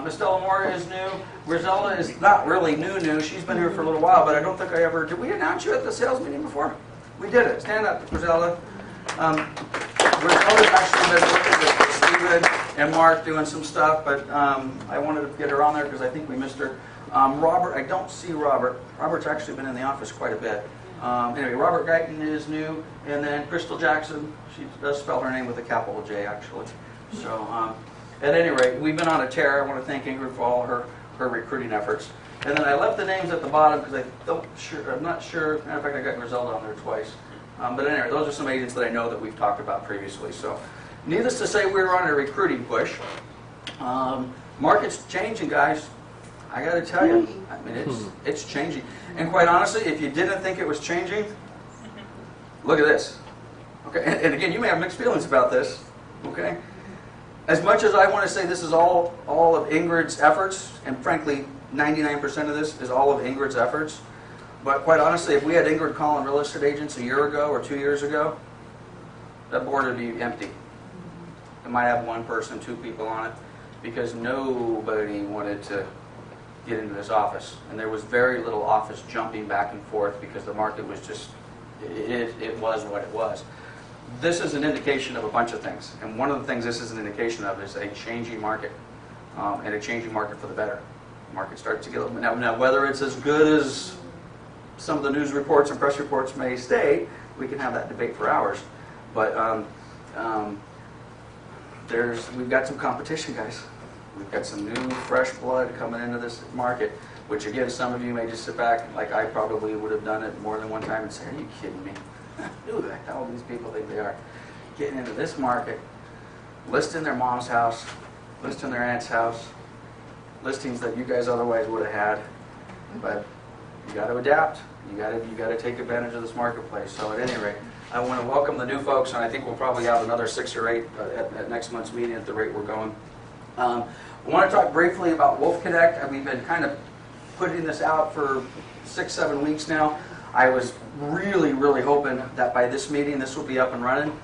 Estella Moore is new. Griselda is not really new. She's been here for a little while, but I don't think did we announce you at the sales meeting before? We did it. Stand up, Griselda. Griselda's actually been working with Steven and Mark doing some stuff, but I wanted to get her on there because I think we missed her. Robert, I don't see Robert. Robert's actually been in the office quite a bit. Anyway, Robert Guyton is new, and then Crystal Jackson, she does spell her name with a capital J, actually. So, at any rate, we've been on a tear. I want to thank Ingrid for all her recruiting efforts. And then I left the names at the bottom because I'm not sure. Matter of fact, I got Griselda on there twice. But anyway, those are some agents that I know that we've talked about previously. So, needless to say, we're on a recruiting push. Market's changing, guys. I got to tell you, I mean, it's changing. And quite honestly, if you didn't think it was changing, look at this. Okay, and again, you may have mixed feelings about this, okay? As much as I want to say this is all of Ingrid's efforts, and frankly, 99% of this is all of Ingrid's efforts, but quite honestly, if we had Ingrid calling real estate agents a year ago or 2 years ago, that board would be empty. It might have one person, 2 people on it, because nobody wanted to get into this office. And there was very little office jumping back and forth because the market was just, it was what it was. This is an indication of a bunch of things. And one of the things this is an indication of is a changing market, and a changing market for the better. The market starts to get, now whether it's as good as some of the news reports and press reports may state, we can have that debate for hours. But we've got some competition, guys. We've got some new, fresh blood coming into this market, which again, some of you may just sit back, like I probably would have done it more than one time and say, are you kidding me? Who the hell these people think they are? Getting into this market, listing their mom's house, listing their aunt's house, listings that you guys otherwise would have had. But you got to adapt. You got to take advantage of this marketplace. So at any rate, I want to welcome the new folks, and I think we'll probably have another 6 or 8 at next month's meeting at the rate we're going. I want to talk briefly about Wolf Connect. We've been kind of putting this out for 6, 7 weeks now. I was really, really hoping that by this meeting this will be up and running.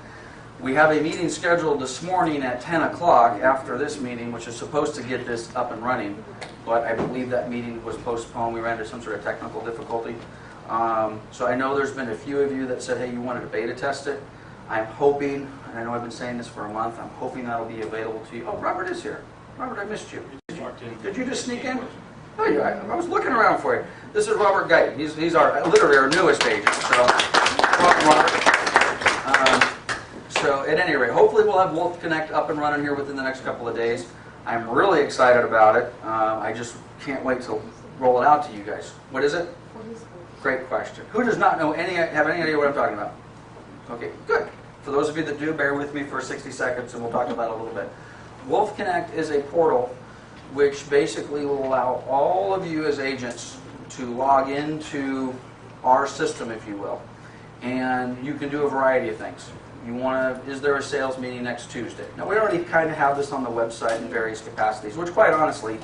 We have a meeting scheduled this morning at 10 o'clock after this meeting, which is supposed to get this up and running, but I believe that meeting was postponed. We ran into some sort of technical difficulty. So I know there's been a few of you that said, hey, you wanted to beta test it. I'm hoping, and I know I've been saying this for a month, I'm hoping that'll be available to you. Oh, Robert is here. Robert, I missed you. Did you just sneak in? Oh, yeah, I was looking around for you. This is Robert Guyton. He's literally our newest agent. So, welcome, Robert. So at any rate, hopefully we'll have Wolf Connect up and running here within the next couple of days. I'm really excited about it. I just can't wait to roll it out to you guys. What is it? Great question. Who does not know have any idea what I'm talking about? Okay, good. For those of you that do, bear with me for 60 seconds and we'll talk about it a little bit. Wolf Connect is a portal which basically will allow all of you as agents to log into our system, if you will. And you can do a variety of things. You want to, is there a sales meeting next Tuesday? Now, we already kind of have this on the website in various capacities, which quite honestly,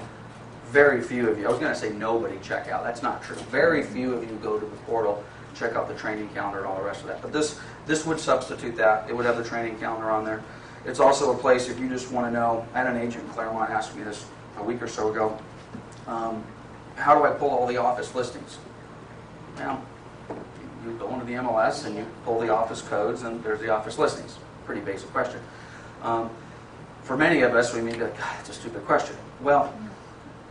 very few of you, I was going to say nobody check out. That's not true. Very few of you go to the portal, check out the training calendar and all the rest of that. But this would substitute that. It would have the training calendar on there. It's also a place if you just want to know, I had an agent in Claremont ask me this a week or so ago, how do I pull all the office listings? Well, you go into the MLS and you pull the office codes and there's the office listings. Pretty basic question. For many of us, we may be like, God, that's a stupid question. Well,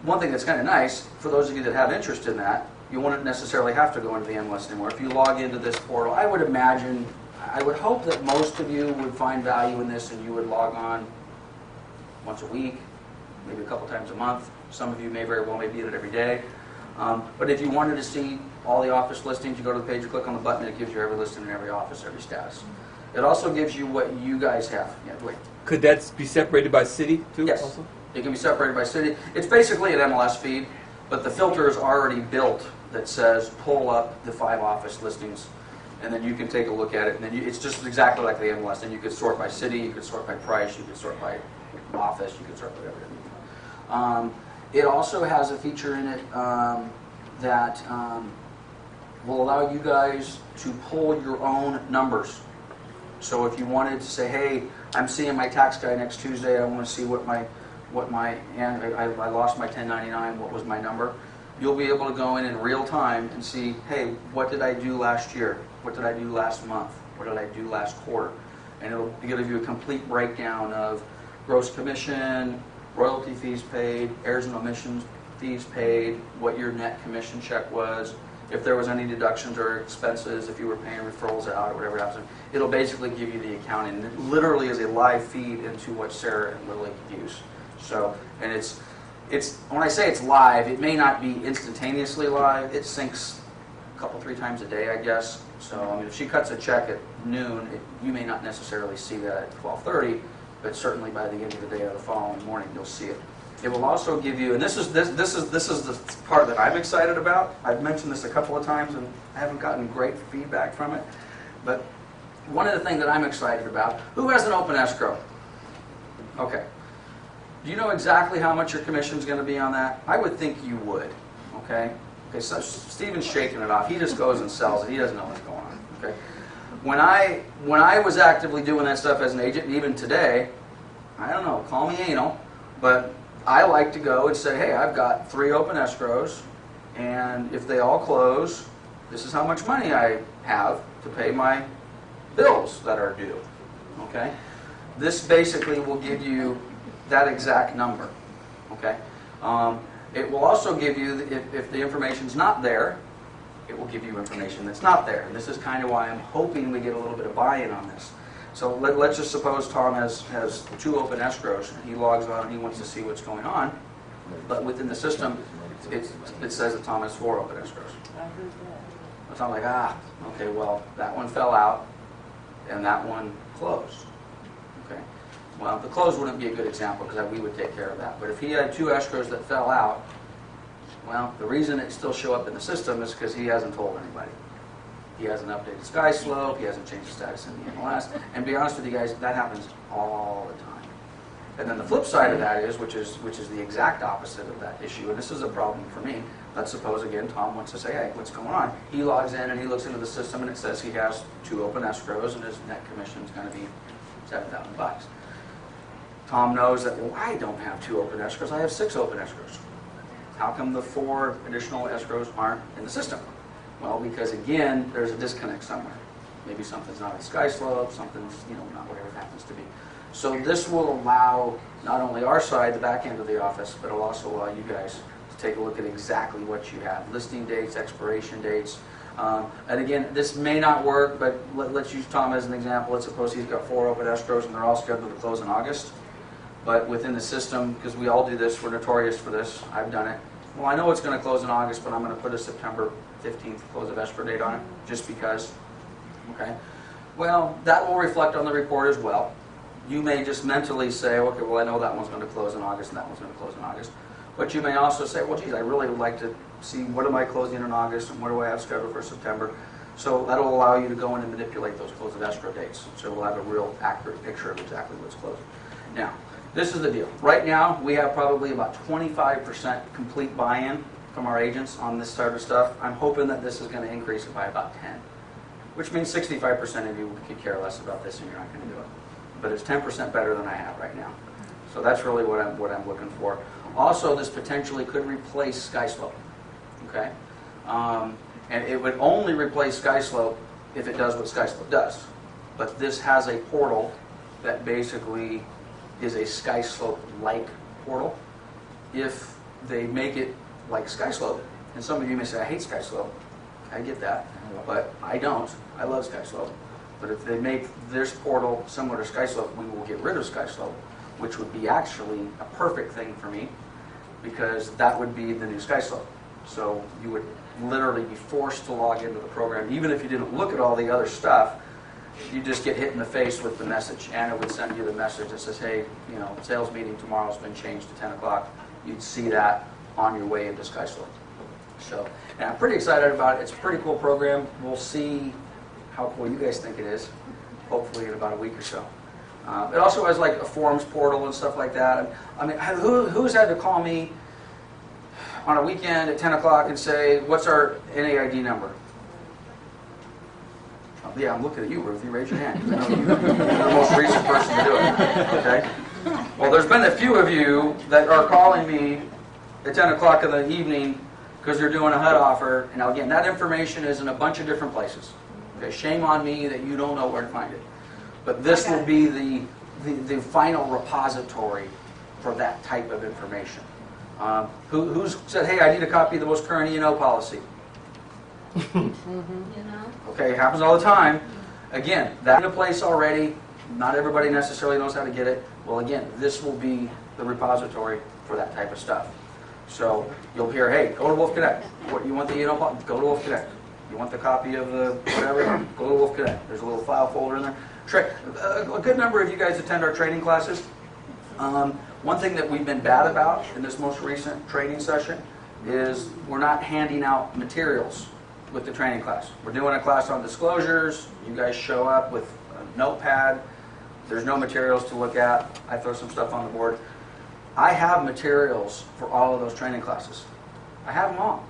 one thing that's kind of nice, for those of you that have interest in that, you wouldn't necessarily have to go into the MLS anymore. If you log into this portal, I would imagine, I would hope that most of you would find value in this and you would log on once a week, maybe a couple times a month. Some of you may very well be in it every day. But if you wanted to see all the office listings, you go to the page, you click on the button, and it gives you every listing in every office, every status. It also gives you what you guys have. Yeah, wait. Could that be separated by city too? Yes. Also? It can be separated by city. It's basically an MLS feed, but the filter is already built that says pull up the 5 office listings, and then you can take a look at it, and then it's just exactly like the MLS. And you could sort by city, you could sort by price, you could sort by office, you could sort by whatever. It also has a feature in it that will allow you guys to pull your own numbers. So if you wanted to say, hey, I'm seeing my tax guy next Tuesday, I want to see I lost my 1099, what was my number? You'll be able to go in real time and see, hey, what did I do last year? What did I do last month? What did I do last quarter? And it'll give you a complete breakdown of gross commission, royalty fees paid, errors and omissions fees paid, what your net commission check was, if there was any deductions or expenses, if you were paying referrals out or whatever happens. It'll basically give you the accounting. It literally is a live feed into what Sarah and Lily use. So, and it's when I say it's live, it may not be instantaneously live. It syncs a couple, 3 times a day, I guess. So, I mean, if she cuts a check at noon, you may not necessarily see that at 12:30, but certainly by the end of the day or the following morning, you'll see it. It will also give you, and this is the part that I'm excited about. I've mentioned this a couple of times, and I haven't gotten great feedback from it. But one of the things that I'm excited about, who has an open escrow? Okay. Do you know exactly how much your commission's going to be on that? I would think you would. Okay? Okay, so Steven's shaking it off. He just goes and sells it. He doesn't know what's going on. Okay? When I was actively doing that stuff as an agent, and even today, I don't know, call me anal, but I like to go and say, hey, I've got 3 open escrows, and if they all close, this is how much money I have to pay my bills that are due. Okay? This basically will give you that exact number. Okay? It will also give you, if the information's not there, it will give you information that's not there. And this is kind of why I'm hoping we get a little bit of buy-in on this. So let's just suppose Tom has 2 open escrows, and he logs on and he wants to see what's going on. But within the system, it says that Tom has 4 open escrows. So I'm like, okay, well, that one fell out, and that one closed. Okay. Well, the close wouldn't be a good example because we would take care of that. But if he had 2 escrows that fell out, well, the reason it still show up in the system is because he hasn't told anybody. He hasn't updated SkySlope, he hasn't changed the status in the MLS, and to be honest with you guys, that happens all the time. And then the flip side of that is, which is the exact opposite of that issue, and this is a problem for me. Let's suppose, again, Tom wants to say, hey, what's going on? He logs in and he looks into the system and it says he has 2 open escrows and his net commission is going to be $7,000. Tom knows that, well, I don't have 2 open escrows, I have 6 open escrows. How come the 4 additional escrows aren't in the system? Well, because again, there's a disconnect somewhere. Maybe something's not at SkySlope, something's, not whatever it happens to be. So this will allow not only our side, the back end of the office, but it'll also allow you guys to take a look at exactly what you have. Listing dates, expiration dates. And again, this may not work, but let's use Tom as an example. Let's suppose he's got 4 open escrows and they're all scheduled to close in August. But within the system, because we all do this, we're notorious for this, I've done it. Well, I know it's going to close in August, but I'm going to put a September 15th close of escrow date on it, just because. Okay. Well, that will reflect on the report as well. You may just mentally say, okay, well, I know that one's going to close in August and that one's going to close in August. But you may also say, well, geez, I really would like to see what am I closing in August and what do I have scheduled for September. So that'll allow you to go in and manipulate those close of escrow dates. So we'll have a real accurate picture of exactly what's closing. Now, this is the deal. Right now, we have probably about 25% complete buy-in from our agents on this sort of stuff. I'm hoping that this is going to increase it by about 10, which means 65% of you could care less about this and you're not going to do it. But it's 10% better than I have right now. So that's really what I'm looking for. Also, this potentially could replace SkySlope. Okay? And it would only replace SkySlope if it does what SkySlope does. But this has a portal that basically is a SkySlope-like portal. If they make it like SkySlope, and some of you may say, I hate SkySlope. I get that, but I don't. I love SkySlope. But if they make this portal similar to SkySlope, we will get rid of SkySlope, which would be actually a perfect thing for me, because that would be the new SkySlope. So you would literally be forced to log into the program, even if you didn't look at all the other stuff. You just get hit in the face with the message. Anna would send you the message that says, hey, sales meeting tomorrow's been changed to 10 o'clock. You'd see that on your way into SkySlope. So, and I'm pretty excited about it. It's a pretty cool program. We'll see how cool you guys think it is, hopefully in about a week or so. It also has like a forms portal and stuff like that. I mean, who's had to call me on a weekend at 10 o'clock and say, what's our NAID number? Yeah, I'm looking at you, Ruth. You raise your hand. I know you're the most recent person to do it. Okay? Well, there's been a few of you that are calling me at 10 o'clock in the evening because they're doing a HUD offer. And now, again, that information is in a bunch of different places. Okay? Shame on me that you don't know where to find it. But this will be the final repository for that type of information. Who's said, hey, I need a copy of the most current E&O policy? Okay, it happens all the time. Again, that's in place already. Not everybody necessarily knows how to get it. Well, again, this will be the repository for that type of stuff. So you'll hear, hey, go to Wolf Connect. What you want the E&O policy? Go to Wolf Connect. You want the copy of the whatever? Go to Wolf Connect. There's a little file folder in there. A good number of you guys attend our training classes. One thing that we've been bad about in this most recent training session is we're not handing out materials with the training class. We're doing a class on disclosures. You guys show up with a notepad. There's no materials to look at. I throw some stuff on the board. I have materials for all of those training classes. I have them all.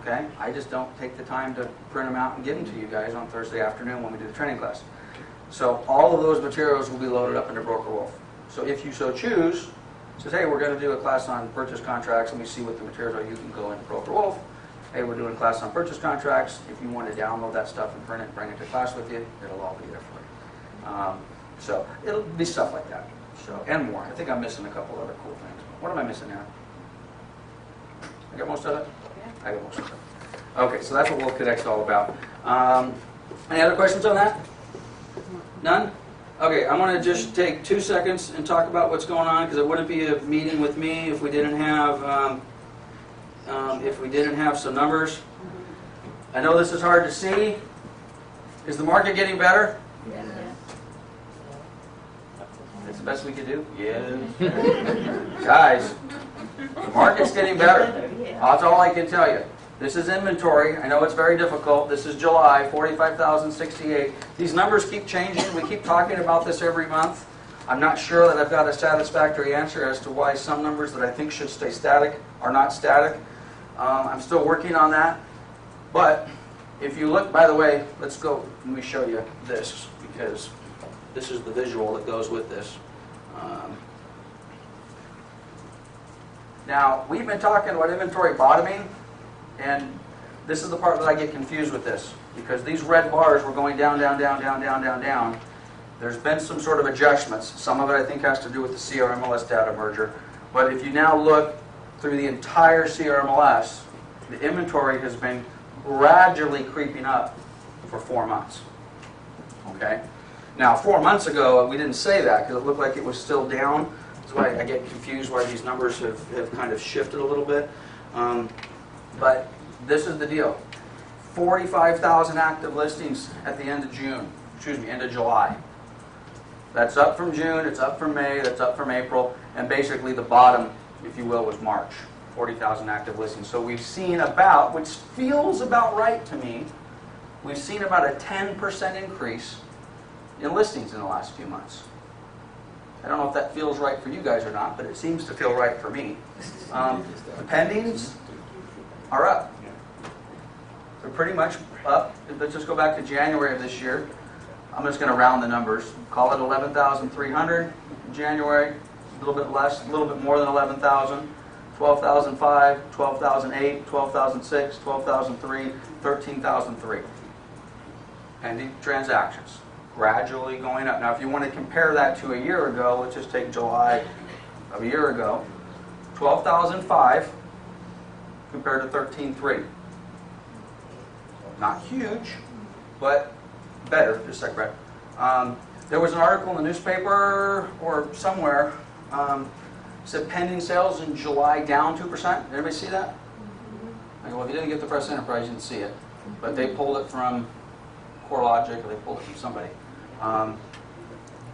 Okay? I just don't take the time to print them out and give them to you guys on Thursday afternoon when we do the training class. So all of those materials will be loaded up into Broker Wolf. So if you so choose, says, hey, we're going to do a class on purchase contracts. Let me see what the materials are. You can go into Broker Wolf. Hey, we're doing a class on purchase contracts. If you want to download that stuff and print it, bring it to class with you, it'll all be there for you. So it'll be stuff like that. So, and more. I think I'm missing a couple other cool things. What am I missing now? I got most of it? I got most of it. Okay, so that's what Wolf Connect's all about. Any other questions on that? None? Okay, I'm going to just take 2 seconds and talk about what's going on, because it wouldn't be a meeting with me if we didn't have some numbers. I know this is hard to see. Is the market getting better? Yes. That's the best we could do? Yeah. Guys, the market's getting better. That's all I can tell you. This is inventory. I know it's very difficult. This is July, 45,068. These numbers keep changing. We keep talking about this every month. I'm not sure that I've got a satisfactory answer as to why some numbers that I think should stay static are not static. I'm still working on that. But if you look, by the way, let's go, let me show you this, because this is the visual that goes with this. Now, we've been talking about inventory bottoming, and this is the part that I get confused with this, because these red bars were going down, down, down, down, down, down, down. There's been some sort of adjustments. Some of it I think has to do with the CRMLS data merger. But if you now look through the entire CRMLS, the inventory has been gradually creeping up for 4 months. Okay? Now, 4 months ago, we didn't say that because it looked like it was still down. That's why I get confused why these numbers have kind of shifted a little bit. But this is the deal. 45,000 active listings at the end of June. Excuse me, end of July. That's up from June, it's up from May, that's up from April, and basically the bottom, if you will, was March. 40,000 active listings. So we've seen about, which feels about right to me, we've seen about a 10% increase in listings in the last few months. I don't know if that feels right for you guys or not, but it seems to feel right for me. The pendings are up. They're pretty much up. Let's just go back to January of this year. I'm just going to round the numbers. Call it 11,300 in January. A little bit less, a little bit more than 11,000. 12,005, 12,008, 12,006, 12,003, 13,003. Pending transactions. Gradually going up. Now, if you want to compare that to a year ago, let's just take July of a year ago. 12,005 compared to 13,300. Not huge, but better. Just a sec, Brett. There was an article in the newspaper or somewhere said pending sales in July down 2%. Did anybody see that? I go, well, if you didn't get the Press Enterprise, you didn't see it. But they pulled it from CoreLogic, or they pulled it from somebody.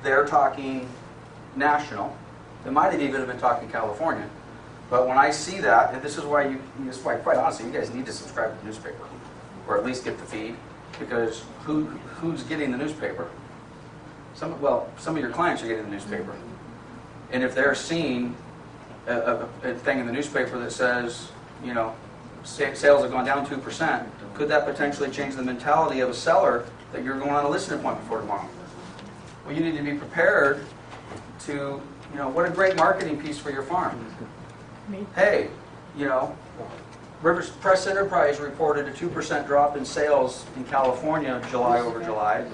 They're talking national. They might have even been talking California. But when I see that, and this is why quite honestly, you guys need to subscribe to the newspaper, or at least get the feed, because who's getting the newspaper? Some of your clients are getting the newspaper. And if they're seeing a thing in the newspaper that says, you know, sales have gone down 2%, could that potentially change the mentality of a seller that you're going on a listing appointment for tomorrow? Well, you need to be prepared to, you know, what a great marketing piece for your farm. Hey, you know, Rivers Press Enterprise reported a 2% drop in sales in California, July over July.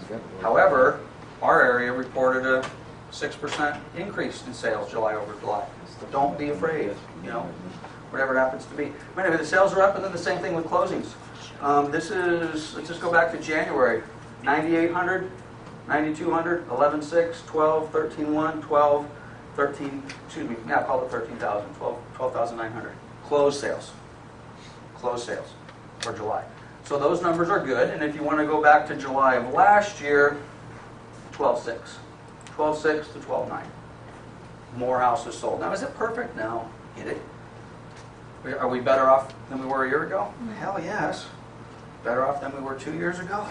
However, our area reported a 6% increase in sales July over July. Don't be afraid, you know, whatever it happens to be. But anyway, the sales are up, and then the same thing with closings. This is, let's just go back to January. 9,800, 9,200, 11,600, 12, 13,100, 12, 13, excuse me, now call it 13,000, 12,900. Closed sales. Closed sales for July. So those numbers are good, and if you want to go back to July of last year, 12,600. 12,600 to 12,900. More houses sold. Now, is it perfect? No. Get it? Are we better off than we were a year ago? Hell yes. Better off than we were 2 years ago?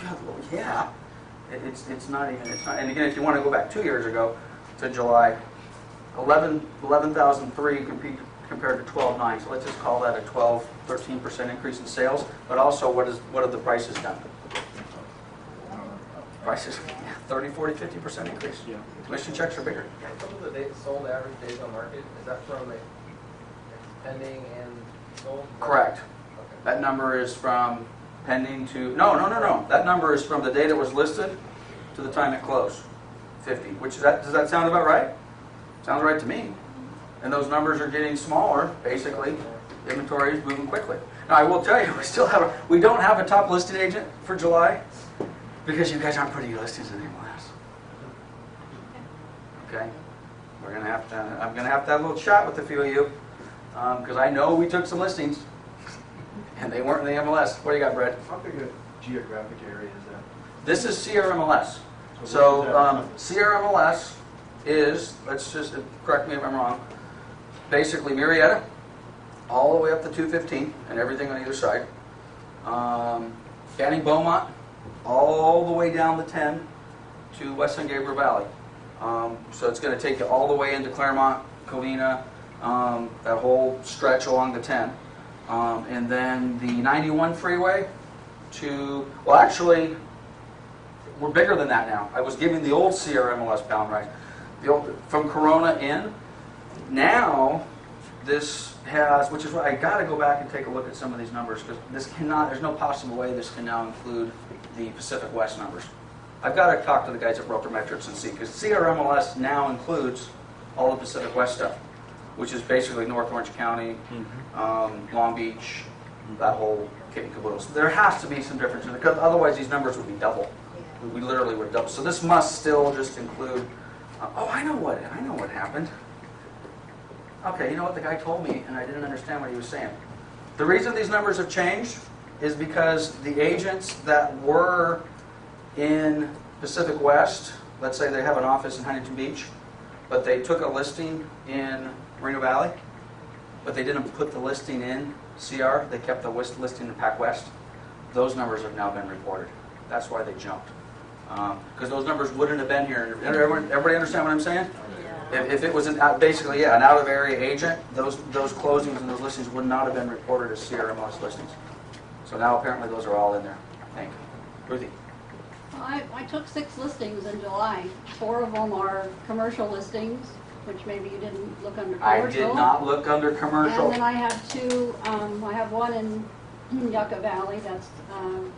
God, well, yeah. It's not even, and again, if you want to go back 2 years ago to July, 11,003 compared to 12,900. So let's just call that a 13% increase in sales. But also, what have the prices done? Prices, 30, 40, 50% increase. Yeah. Commission checks are bigger. Some of the days sold average days on market, is that from a pending and sold? Correct. Okay. That number is from pending to, no. That number is from the date it was listed to the time it closed, 50. Does that sound about right? Sounds right to me. And those numbers are getting smaller, basically. Inventory is moving quickly. Now, I will tell you, we don't have a top listed agent for July because you guys aren't putting your listings in the MLS. Okay? I'm gonna have to have a little chat with a few of you because I know we took some listings and they weren't in the MLS. What do you got, Brett? How big a geographic area is that? This is CRMLS. So So what is that? CRMLS is, let's just, correct me if I'm wrong, basically Marietta, all the way up to 215 and everything on either side. Canning Beaumont, all the way down the 10 to West San Gabriel Valley. So it's going to take you all the way into Claremont, Covina, that whole stretch along the 10. And then the 91 freeway to, well actually, we're bigger than that now. I was giving the old CRMLS bound right. From Corona in. Now, this has, which is why I got to go back and take a look at some of these numbers because there's no possible way this can now include the Pacific West numbers. I've got to talk to the guys at Broker Metrics and see, because CRMLS now includes all the Pacific West stuff, which is basically North Orange County, Long Beach, that whole kit and caboodle. So there has to be some difference, because otherwise these numbers would be double. We literally would double. So this must still just include. I know what happened. Okay, you know what the guy told me, and I didn't understand what he was saying. The reason these numbers have changed is because the agents that were in Pacific West, let's say they have an office in Huntington Beach, but they took a listing in Moreno Valley, but they didn't put the listing in CR, they kept the listing in Pac West. Those numbers have now been reported. That's why they jumped. Because those numbers wouldn't have been here. Everybody understand what I'm saying? If it was basically an out-of-area agent, those closings and those listings would not have been reported as CRMLS listings. So now apparently those are all in there. Thank you. Ruthie? Well, I took 6 listings in July. 4 of them are commercial listings, which maybe you didn't look under commercial. I did not look under commercial. And then I have 2, I have one in Yucca Valley, that's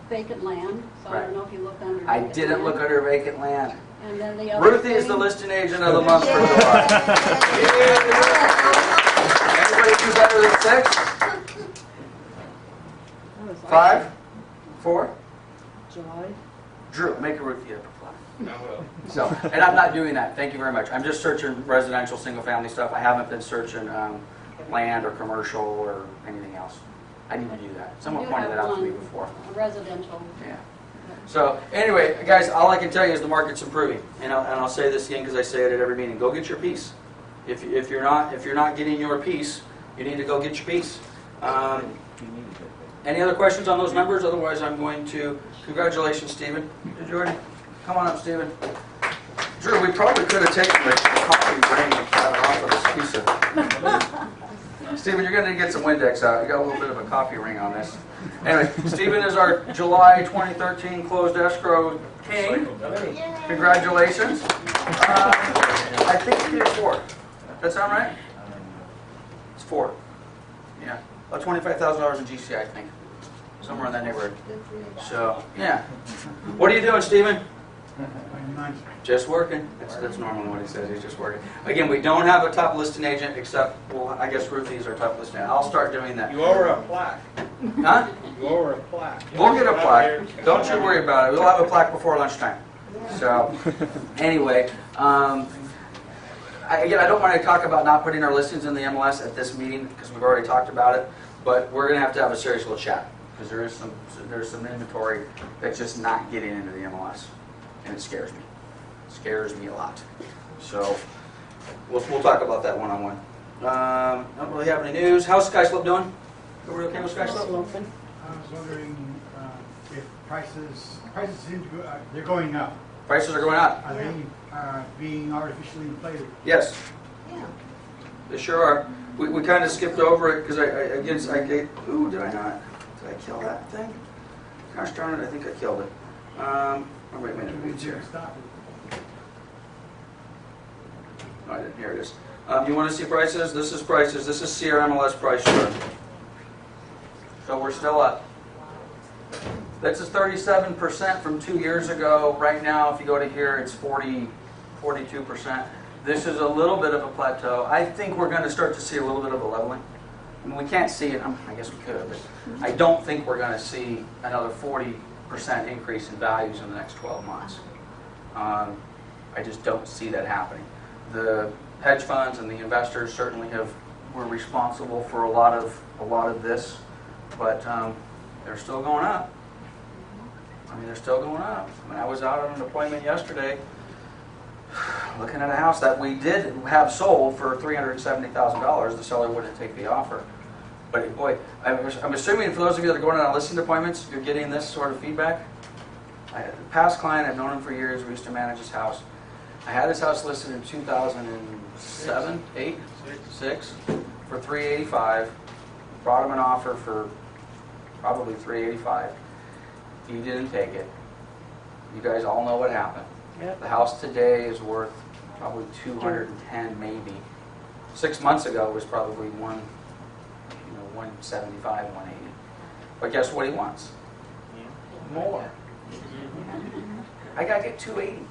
vacant land, so I Right. don't know if you looked under I vacant didn't look land. under vacant land. And then the other Ruthie is the thing- listing agent of the month for July. Anybody do better than 6? That was like 5? 4? July. Drew, make a Ruthie a reply. So, and I'm not doing that. Thank you very much. I'm just searching residential, single-family stuff. I haven't been searching land or commercial or anything else. I need to do that. Someone I do pointed have that out to me one, before. a residential. Yeah. So anyway, guys, all I can tell you is the market's improving, and I'll say this again because I say it at every meeting. Go get your piece. If you're not getting your piece, you need to go get your piece. Any other questions on those numbers? Otherwise, I'm going to congratulations, Stephen. Did you already? Come on up, Stephen. Drew, we probably could have taken the coffee ring off of this piece of. Stephen, you're going to get some Windex out. You got a little bit of a coffee ring on this. Anyway, Stephen is our July 2013 closed escrow king. Congratulations. I think you did 4. Does that sound right? It's 4. Yeah. About $25,000 in GCI, I think. Somewhere in that neighborhood. So, yeah. What are you doing, Stephen? Just working. That's normally what he says. He's just working. Again, we don't have a top listing agent except, well, I guess Ruthie is our top listing agent. I'll start doing that. You owe her a plaque. Huh? You owe her a plaque. We'll get a plaque. Don't you worry about it. We'll have a plaque before lunchtime. So, anyway, again, I don't want to talk about not putting our listings in the MLS at this meeting because we've already talked about it. But we're going to have a serious little chat because there's some inventory that's just not getting into the MLS, and it scares me. It scares me a lot. So, we'll talk about that one-on-one. Don't really have any news. How's Skyslope doing? Everybody okay with Skyslope? Sloping. I was wondering if prices seem to go, they're going up. Prices are going up. Are they being artificially inflated? Yes. They sure are. We kind of skipped over it because ooh, did I not? Did I kill that thing? Gosh darn it, I think I killed it. Oh, wait a minute, it's here. Stop it. No, I didn't. Here it is. You want to see prices? This is prices. This is CRMLS price chart. So we're still up. This is 37% from 2 years ago. Right now, if you go to here, it's 42%. This is a little bit of a plateau. I think we're going to start to see a little bit of a leveling. I mean, we can't see it. I guess we could, but I don't think we're going to see another 40% increase in values in the next 12 months. I just don't see that happening. The hedge funds and the investors certainly were responsible for a lot of this, but they're still going up. I mean, they're still going up. I mean, I was out on an appointment yesterday looking at a house that we did have sold for $370,000. The seller wouldn't take the offer. But boy, I'm assuming for those of you that are going on listing appointments, you're getting this sort of feedback. I had a past client, I've known him for years, we used to manage his house. I had his house listed in 2007, 8, 6 for $385. Brought him an offer for probably $385. He didn't take it. You guys all know what happened. Yep. The house today is worth probably 210 maybe. 6 months ago it was probably 175, 180. But guess what he wants? More. I gotta get 280.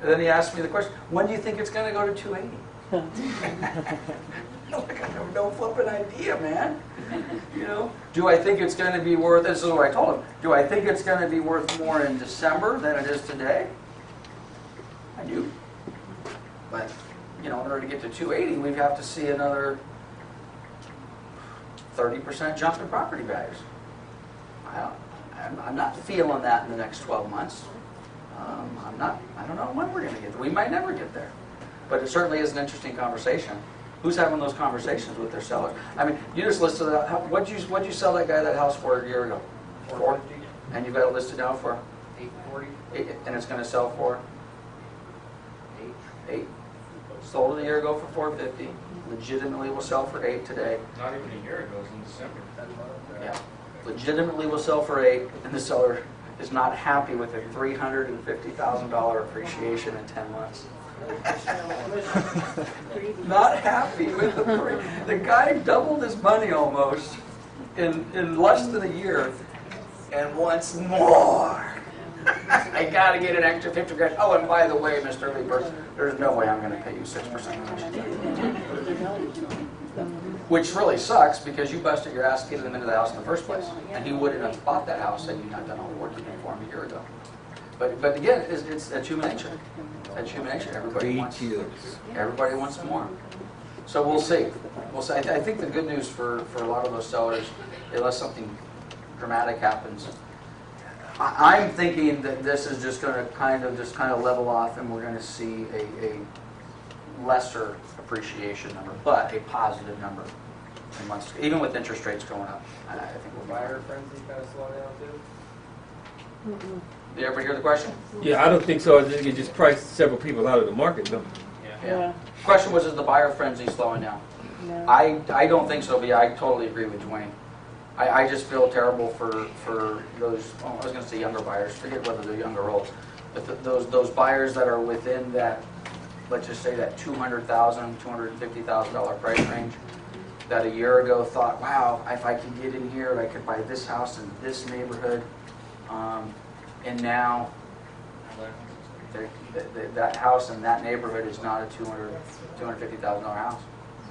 And then he asked me the question, when do you think it's gonna go to 280? Like, I have no flipping idea, man. You know, do I think it's going to be worth? This is what I told him. Do I think it's going to be worth more in December than it is today? I do. But in order to get to 280, we'd have to see another 30% jump in property values. I'm not feeling that in the next 12 months. I don't know when we're going to get there. We might never get there. But it certainly is an interesting conversation. Who's having those conversations with their sellers? I mean, you just listed that. What'd you sell that guy that house for a year ago? 450. And you've got it listed now for 840. and it's going to sell for 8. Sold it a year ago for 450. Legitimately will sell for 8 today. Not even a year ago, it was in December. Yeah. Legitimately will sell for 8, and the seller is not happy with a $350,000 appreciation in 10 months. Not happy with the guy doubled his money almost in less than a year and wants more. I gotta get an extra 50 grand. Oh, and by the way, Mr. Leeper, there's no way I'm gonna pay you 6% commission. Which really sucks because you busted your ass getting him into the house in the first place. And he wouldn't have bought that house had you not done all the work you did for him a year ago. But again, it's human nature. That's human nature. Everybody wants more. So we'll see. I think the good news for a lot of those sellers, unless something dramatic happens, I'm thinking that this is just going to kind of level off, and we're going to see a lesser appreciation number, but a positive number in months, even with interest rates going up. I think we're Buyer frenzy kind of slow down too. Did you ever hear the question? Yeah, I don't think so. I think it just priced several people out of the market, though. Yeah. Question was, is the buyer frenzy slowing down? No. I don't think so, but yeah, I totally agree with Dwayne. I just feel terrible for those, I was going to say younger buyers, forget whether they're young or old, but those buyers that are within that, let's just say that $200,000, $250,000 price range, that a year ago thought, wow, if I could get in here, I could buy this house in this neighborhood, and now that house in that neighborhood is not a $250,000 house.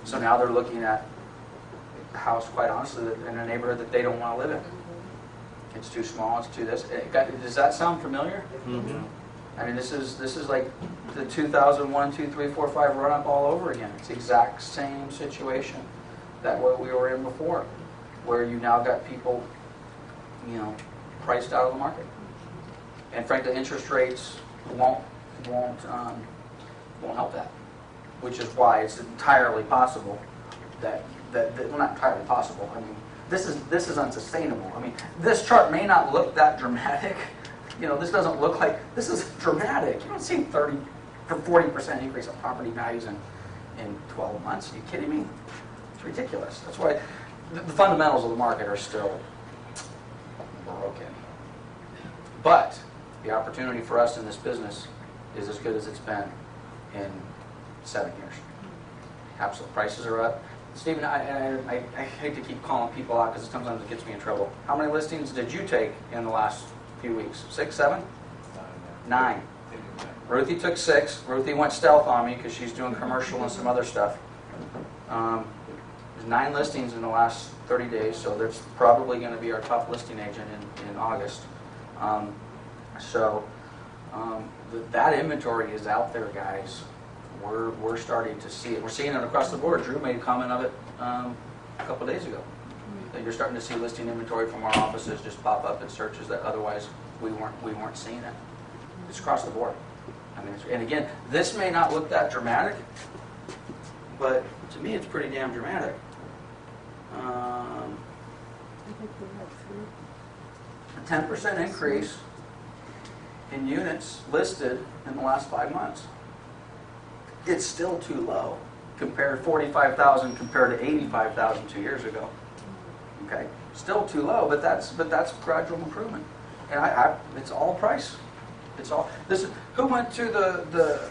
So now they're looking at a house, quite honestly, in a neighborhood that they don't want to live in. It's too small, it's too this. Does that sound familiar? Mm-hmm. I mean, this is like the 2001, 2, 3, 4, 5 run up all over again. It's the exact same situation that what we were in before, where you now got people, priced out of the market. And frankly, interest rates won't help that, which is why it's entirely possible that well, not entirely possible. I mean, this is unsustainable. I mean, this chart may not look that dramatic. You know, this doesn't look like, this is dramatic. You don't see 30 or 40% increase of property values in 12 months. Are you kidding me? It's ridiculous. That's why the fundamentals of the market are still broken. But the opportunity for us in this business is as good as it's been in 7 years. Absolute prices are up. Stephen, I hate to keep calling people out because sometimes it gets me in trouble. How many listings did you take in the last few weeks? 6, 7? 9. Ruthie took 6. Ruthie went stealth on me because she's doing commercial and some other stuff. There's 9 listings in the last 30 days, so that's probably going to be our top listing agent in August. That inventory is out there, guys. We're starting to see it. We're seeing it across the board. Drew made a comment of it a couple days ago. That you're starting to see listing inventory from our offices just pop up in searches that otherwise we weren't seeing it. It's across the board. I mean, and again, this may not look that dramatic, but to me, it's pretty damn dramatic. A 10% increase in units listed in the last 5 months. It's still too low. Compared 45,000 compared to 85,000 2 years ago. Okay, still too low, but that's gradual improvement. And it's all price. It's all. This is who went to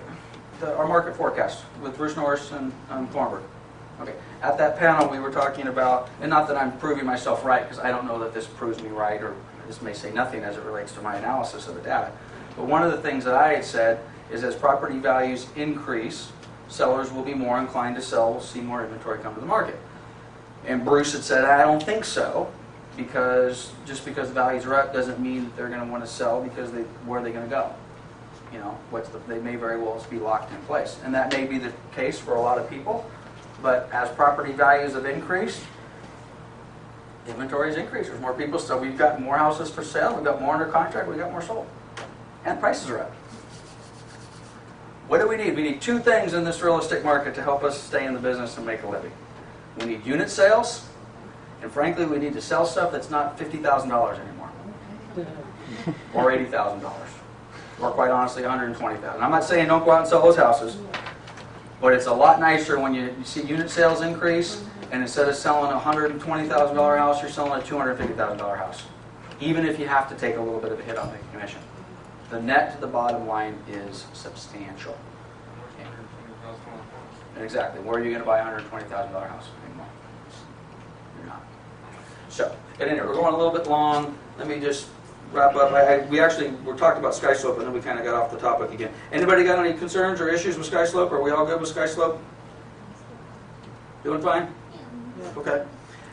our market forecast with Bruce Norris and Thornburg. Okay, at that panel we were talking about, and not that I'm proving myself right because I don't know that this proves me right, or this may say nothing as it relates to my analysis of the data. But one of the things that I had said is as property values increase, sellers will be more inclined to sell, we'll see more inventory come to the market. And Bruce had said, I don't think so, because just because the values are up doesn't mean that they're going to want to sell, because where are they going to go? You know, they may very well be locked in place. And that may be the case for a lot of people, but as property values have increased, inventory has increased. There's more people, so we've got more houses for sale, we've got more under contract, we've got more sold. And prices are up. What do we need? We need 2 things in this real estate market to help us stay in the business and make a living. We need unit sales, and frankly, we need to sell stuff that's not $50,000 anymore, or $80,000, or quite honestly, $120,000. I'm not saying don't go out and sell those houses, but it's a lot nicer when you see unit sales increase, and instead of selling a $120,000 house, you're selling a $250,000 house, even if you have to take a little bit of a hit on the commission. The net to the bottom line is substantial. Exactly. Where are you going to buy a $120,000 house anymore? You're not. So, anyway, we're going a little bit long. Let me just wrap up. We talked about SkySlope, and then we kind of got off the topic again. Anybody got any concerns or issues with SkySlope? Are we all good with SkySlope? Doing fine? Okay.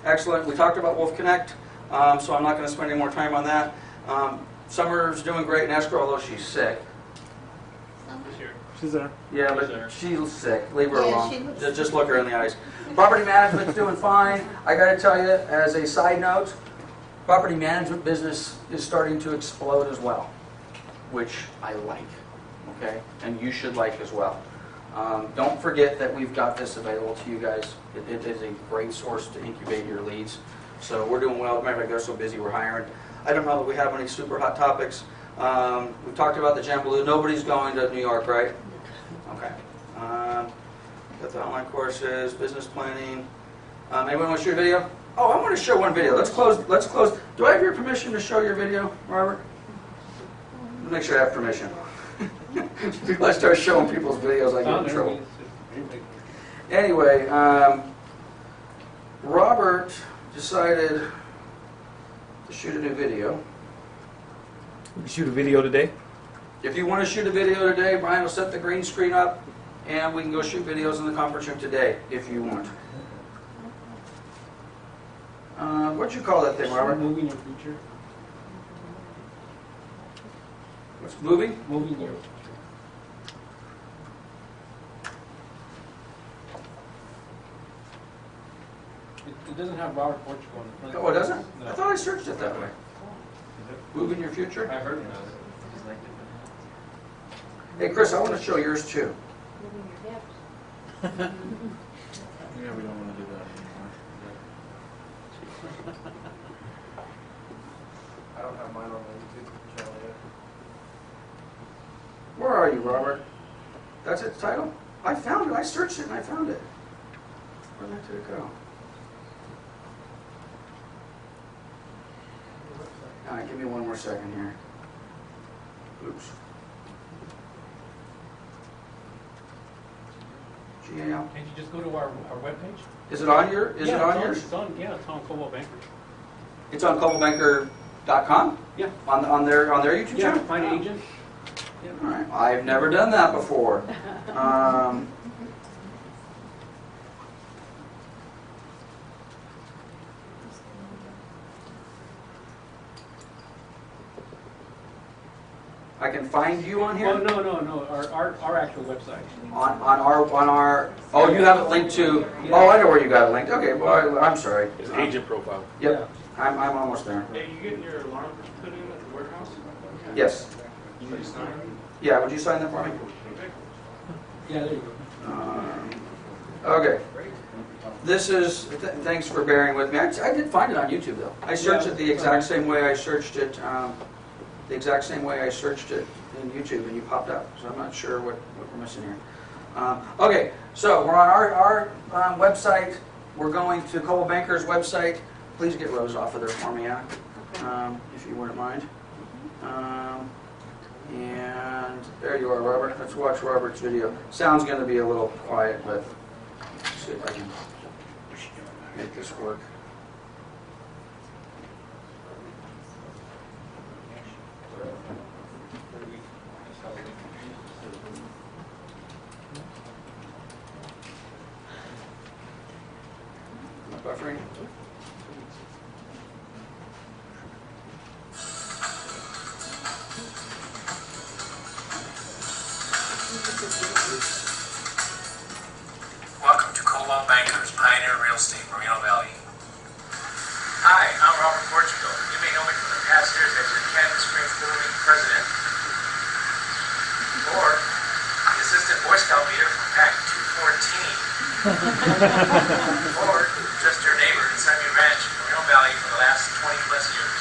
Excellent. We talked about Wolf Connect, so I'm not going to spend any more time on that. Summer's doing great in escrow, although she's sick. She's there. Yeah, but she's sick. Leave her Yeah, alone. she looks Just look her in the eyes. Property management's doing fine. I got to tell you, as a side note, property management business is starting to explode as well, which I like. Okay, and you should like as well. Don't forget that we've got this available to you guys. It is a great source to incubate your leads. So we're doing well. Remember, I got so busy we're hiring. I don't know that we have any super hot topics. We've talked about the Jambaloo. Nobody's going to New York, right? Okay. Got the online courses, business planning. Anyone want to shoot a video? Oh, I want to show one video. Let's close. Do I have your permission to show your video, Robert? Make sure I have permission. If I start showing people's videos, I get in trouble. Anyway, Robert decided to shoot a new video. We can shoot a video today. If you want to shoot a video today, Brian will set the green screen up, and we can go shoot videos in the conference room today, if you want. What'd you call that thing, Robert? Moving your future. What's moving? Moving your. It doesn't have Robert Portugal in the front. Oh, it doesn't? No. I thought I searched it that way. Moving your future? I heard it. Hey, Chris, I want to show yours too. Moving your hips. Yeah, we don't want to do that I don't have mine on the YouTube channel yet. Where are you, Robert? That's its title? I found it. I searched it and I found it. Where the heck did it go? All right, give me one more second here. Oops. GAL. Can't you just go to our webpage? Is it on your? Is it on yours? It's on, yeah, it's on Coldwell Banker. It's on coldwellbanker.com? Yeah. On their YouTube Yeah, channel? find an agent. All right. I've never done that before. I can find you on here? Oh, no, our actual website. On our, oh, you have it linked to, oh, I know where you got it linked. Okay, well, I'm sorry. His agent profile. Yep, I'm almost there. Hey, you getting your alarm put in at the warehouse? Yes. You need to sign? Yeah, would you sign that for me? Yeah, there you go. Okay. This is, thanks for bearing with me. I did find it on YouTube though. I searched it the exact same way I searched it, in YouTube and you popped up. So I'm not sure what we're missing here. Okay, so we're on our website. We're going to Coldwell Banker's website. Please get Rose off of there for me, yeah? If you wouldn't mind. And there you are, Robert. Let's watch Robert's video. Sound's going to be a little quiet, but let's see if I can make this work. Am I buffering? Welcome to Coldwell Bankers, Pioneer Real Estate, Moreno Valley. Hi, I'm Robert Portugal. You may know me from the past years as your Canton Springs Little League president, or the assistant Boy Scout leader from Pack 214, or just your neighbor in Sunny Ranch, Moreno Valley for the last 20 plus years.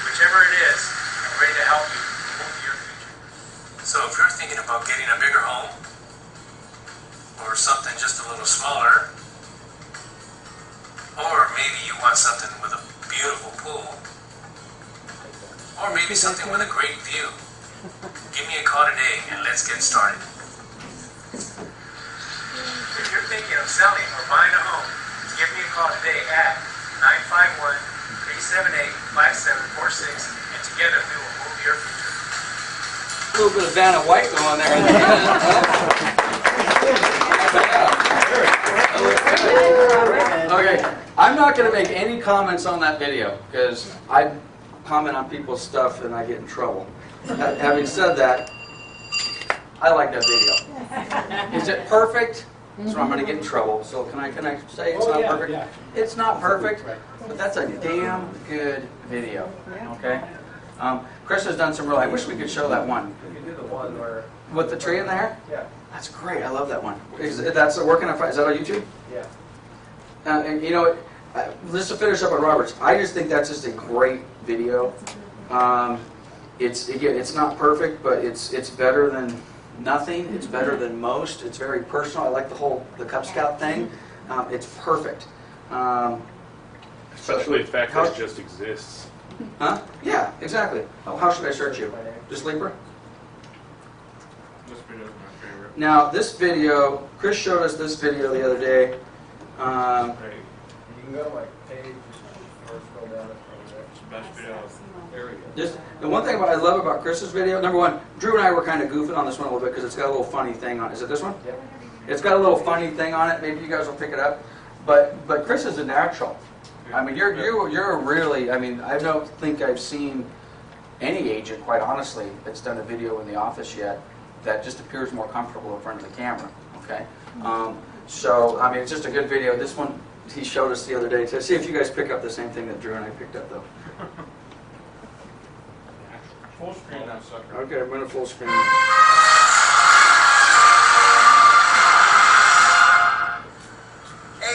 Whichever it is, I'm ready to help you move to your future. So if you're thinking about getting a bigger home, or something just a little smaller, or maybe you want something with a beautiful pool, or maybe something with a great view, give me a call today and let's get started. If you're thinking of selling or buying a home, give me a call today at 951-378-5746, and together we will move your future. A little bit of Vanna White going there. Okay, I'm not going to make any comments on that video because I comment on people's stuff and I get in trouble. Having said that, I like that video. Is it perfect? So I'm going to get in trouble. So can I say it's not perfect? Yeah. It's not perfect, but that's a damn good video. Okay. Chris has done some real. I wish we could show that one. We could do the one where, With the tree in there? yeah, That's great. I love that one. That's working on. Is that on YouTube? yeah. And you know, just to finish up on Roberts, I just think that's just a great video. It's not perfect, but it's better than nothing. It's better than most. It's very personal. I like the Cub Scout thing. It's perfect. Especially the fact that it just exists. Huh? Yeah, exactly. Oh, how should I search you? Just Leaper? This video is my favorite. Now, this video, Chris showed us this video the other day. Right. You can go to my page or scroll down it from there. It's the best video. There we go. The one thing I love about Chris's video, number one, Drew and I were kind of goofing on this one a little bit because it's got a little funny thing on it. Is it this one? Yep. It's got a little funny thing on it. Maybe you guys will pick it up. But Chris is a natural. I mean, you're really. I mean, I don't think I've seen any agent, quite honestly, that's done a video in the office yet that just appears more comfortable in front of the camera. Okay. So I mean, it's just a good video. This one he showed us the other day. To see if you guys pick up the same thing that Drew and I picked up, though. Full screen that sucker. Okay, I'm going to full screen. Hey,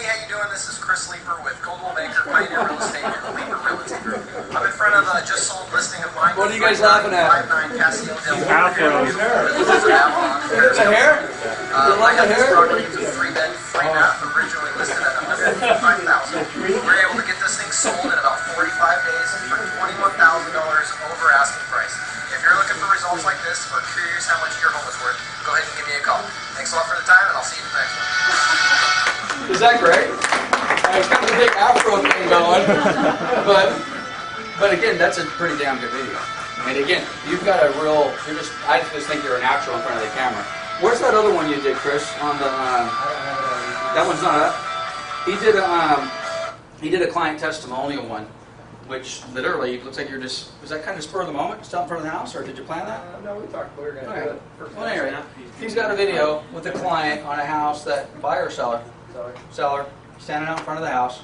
how you doing? This is Chris Lee Leaper with Coldwell Banker, Pioneer Real Estate, and the Leaper Realty Group. I'm in front of a just sold listing of mine. What are you guys laughing at? 59 Casio Del Afro. Is it The hair? You like the hair? It's a 3-bed frame out, originally listed at $155,000. We were able to get this thing sold in about 45 days for $21,000 over asking price. If you're looking for results like this or curious how much your home is worth, go ahead and give me a call. Thanks a lot for the time, and I'll see you in the next one. Is that great? It's got the big afro thing going, but again, that's a pretty damn good video. And again, you've got a real. I just think you're a natural in front of the camera. Where's that other one you did, Chris? On the that one's not up. He did a client testimonial one, which literally looks like you're just. Was that kind of spur of the moment, just out in front of the house, or did you plan that? No, we talked. We were going to Okay. do it. First Well, anyway, he's got a video with a client on a house that buyer or seller. Seller, standing out in front of the house.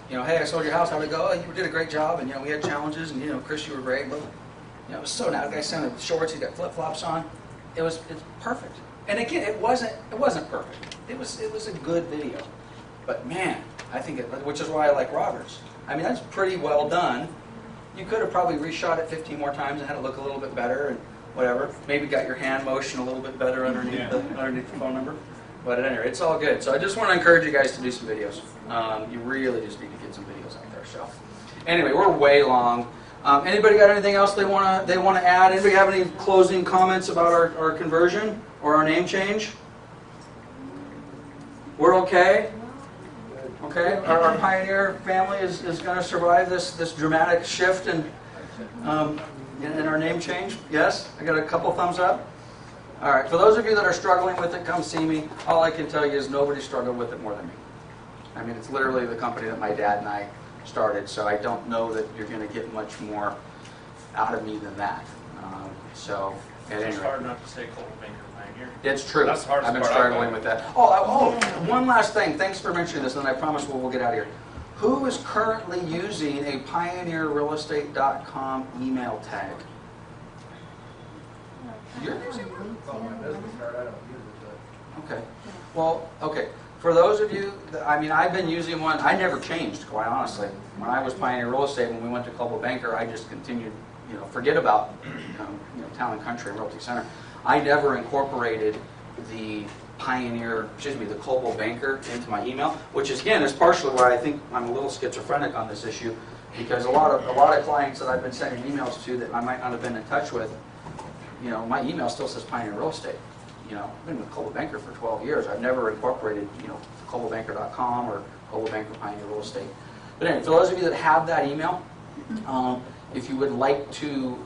You know, hey, I sold your house, how'd it go? Oh, you did a great job, and you know, we had challenges, and you know, Chris, you were great, but you know, it was so nice. The guy's sending shorts, he's got flip-flops on. It's perfect. And again, it wasn't perfect. It was a good video. But man, I think which is why I like Robert's. I mean, that's pretty well done. You could have probably reshot it 15 more times and had it look a little bit better and whatever. Maybe got your hand motion a little bit better underneath the phone number. But at any rate, it's all good. So I just want to encourage you guys to do some videos. You really just need to get some videos out there. So anyway, we're way long. Anybody got anything else they want to add? Anybody have any closing comments about our conversion or our name change? We're okay. Okay, our Pioneer family is going to survive this dramatic shift in our name change. Yes, I got a couple thumbs up. All right, for those of you that are struggling with it, come see me. All I can tell you is nobody struggled with it more than me. I mean, it's literally the company that my dad and I started, so I don't know that you're going to get much more out of me than that. So, at any It's rate. hard not to say Coldwell Banker Pioneer. It's true. That's the hardest I've been part struggling I've with that. Oh, one last thing. Thanks for mentioning this, and I promise we'll get out of here. Who is currently using a PioneerRealEstate.com email tag? You're using one? It's on my business card. I don't use it, but Okay. Well, okay. For those of you, I mean, I've been using one. I never changed, quite honestly. When I was Pioneer Real Estate, when we went to Coldwell Banker, I just continued, forget about, Town and Country and Realty Center. I never incorporated the the Coldwell Banker into my email, which is, again, is partially why I think I'm a little schizophrenic on this issue, because a lot of clients that I've been sending emails to that I might not have been in touch with, my email still says Pioneer Real Estate. I've been with Coldwell Banker for 12 years. I've never incorporated, ColdwellBanker.com or Coldwell Banker Pioneer Real Estate. But anyway, for those of you that have that email, if you would like to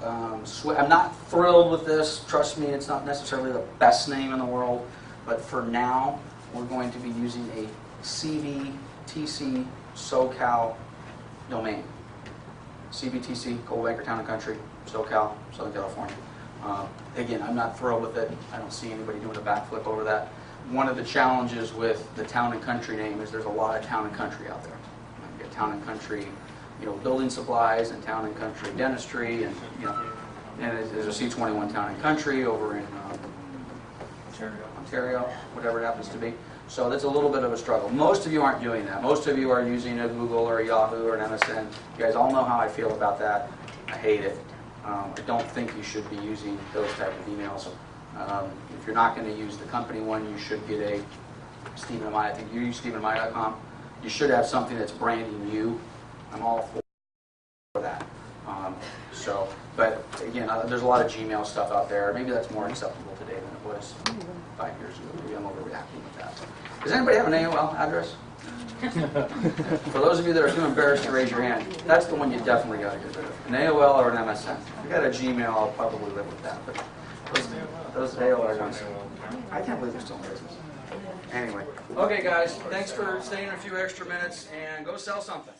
I'm not thrilled with this. Trust me, it's not necessarily the best name in the world. But for now, we're going to be using a CVTC SoCal domain. CVTC, Coldwell Banker Town and Country, SoCal, Southern California. Again, I'm not thrilled with it. I don't see anybody doing a backflip over that. One of the challenges with the Town and Country name is there's a lot of Town and Country out there. You get Town and Country, building supplies, and Town and Country dentistry, and and there's a C21 Town and Country over in Ontario, whatever it happens to be. So that's a little bit of a struggle. Most of you aren't doing that. Most of you are using a Google or a Yahoo or an MSN. You guys all know how I feel about that. I hate it. I don't think you should be using those type of emails. If you're not going to use the company one, you should get a Stephen and Maya. I think you use StephenandMaya.com. You should have something that's branding you. I'm all for that. But again, there's a lot of Gmail stuff out there. Maybe that's more acceptable today than it was 5 years ago. Maybe I'm overreacting with that. Does anybody have an AOL address? For those of you that are too embarrassed to raise your hand, that's the one you definitely got to get rid of. An AOL or an MSN. If you got a Gmail, I'll probably live with that. But those AOL ones, I can't believe they're still in business. Anyway. Okay, guys. Thanks for staying a few extra minutes, and go sell something.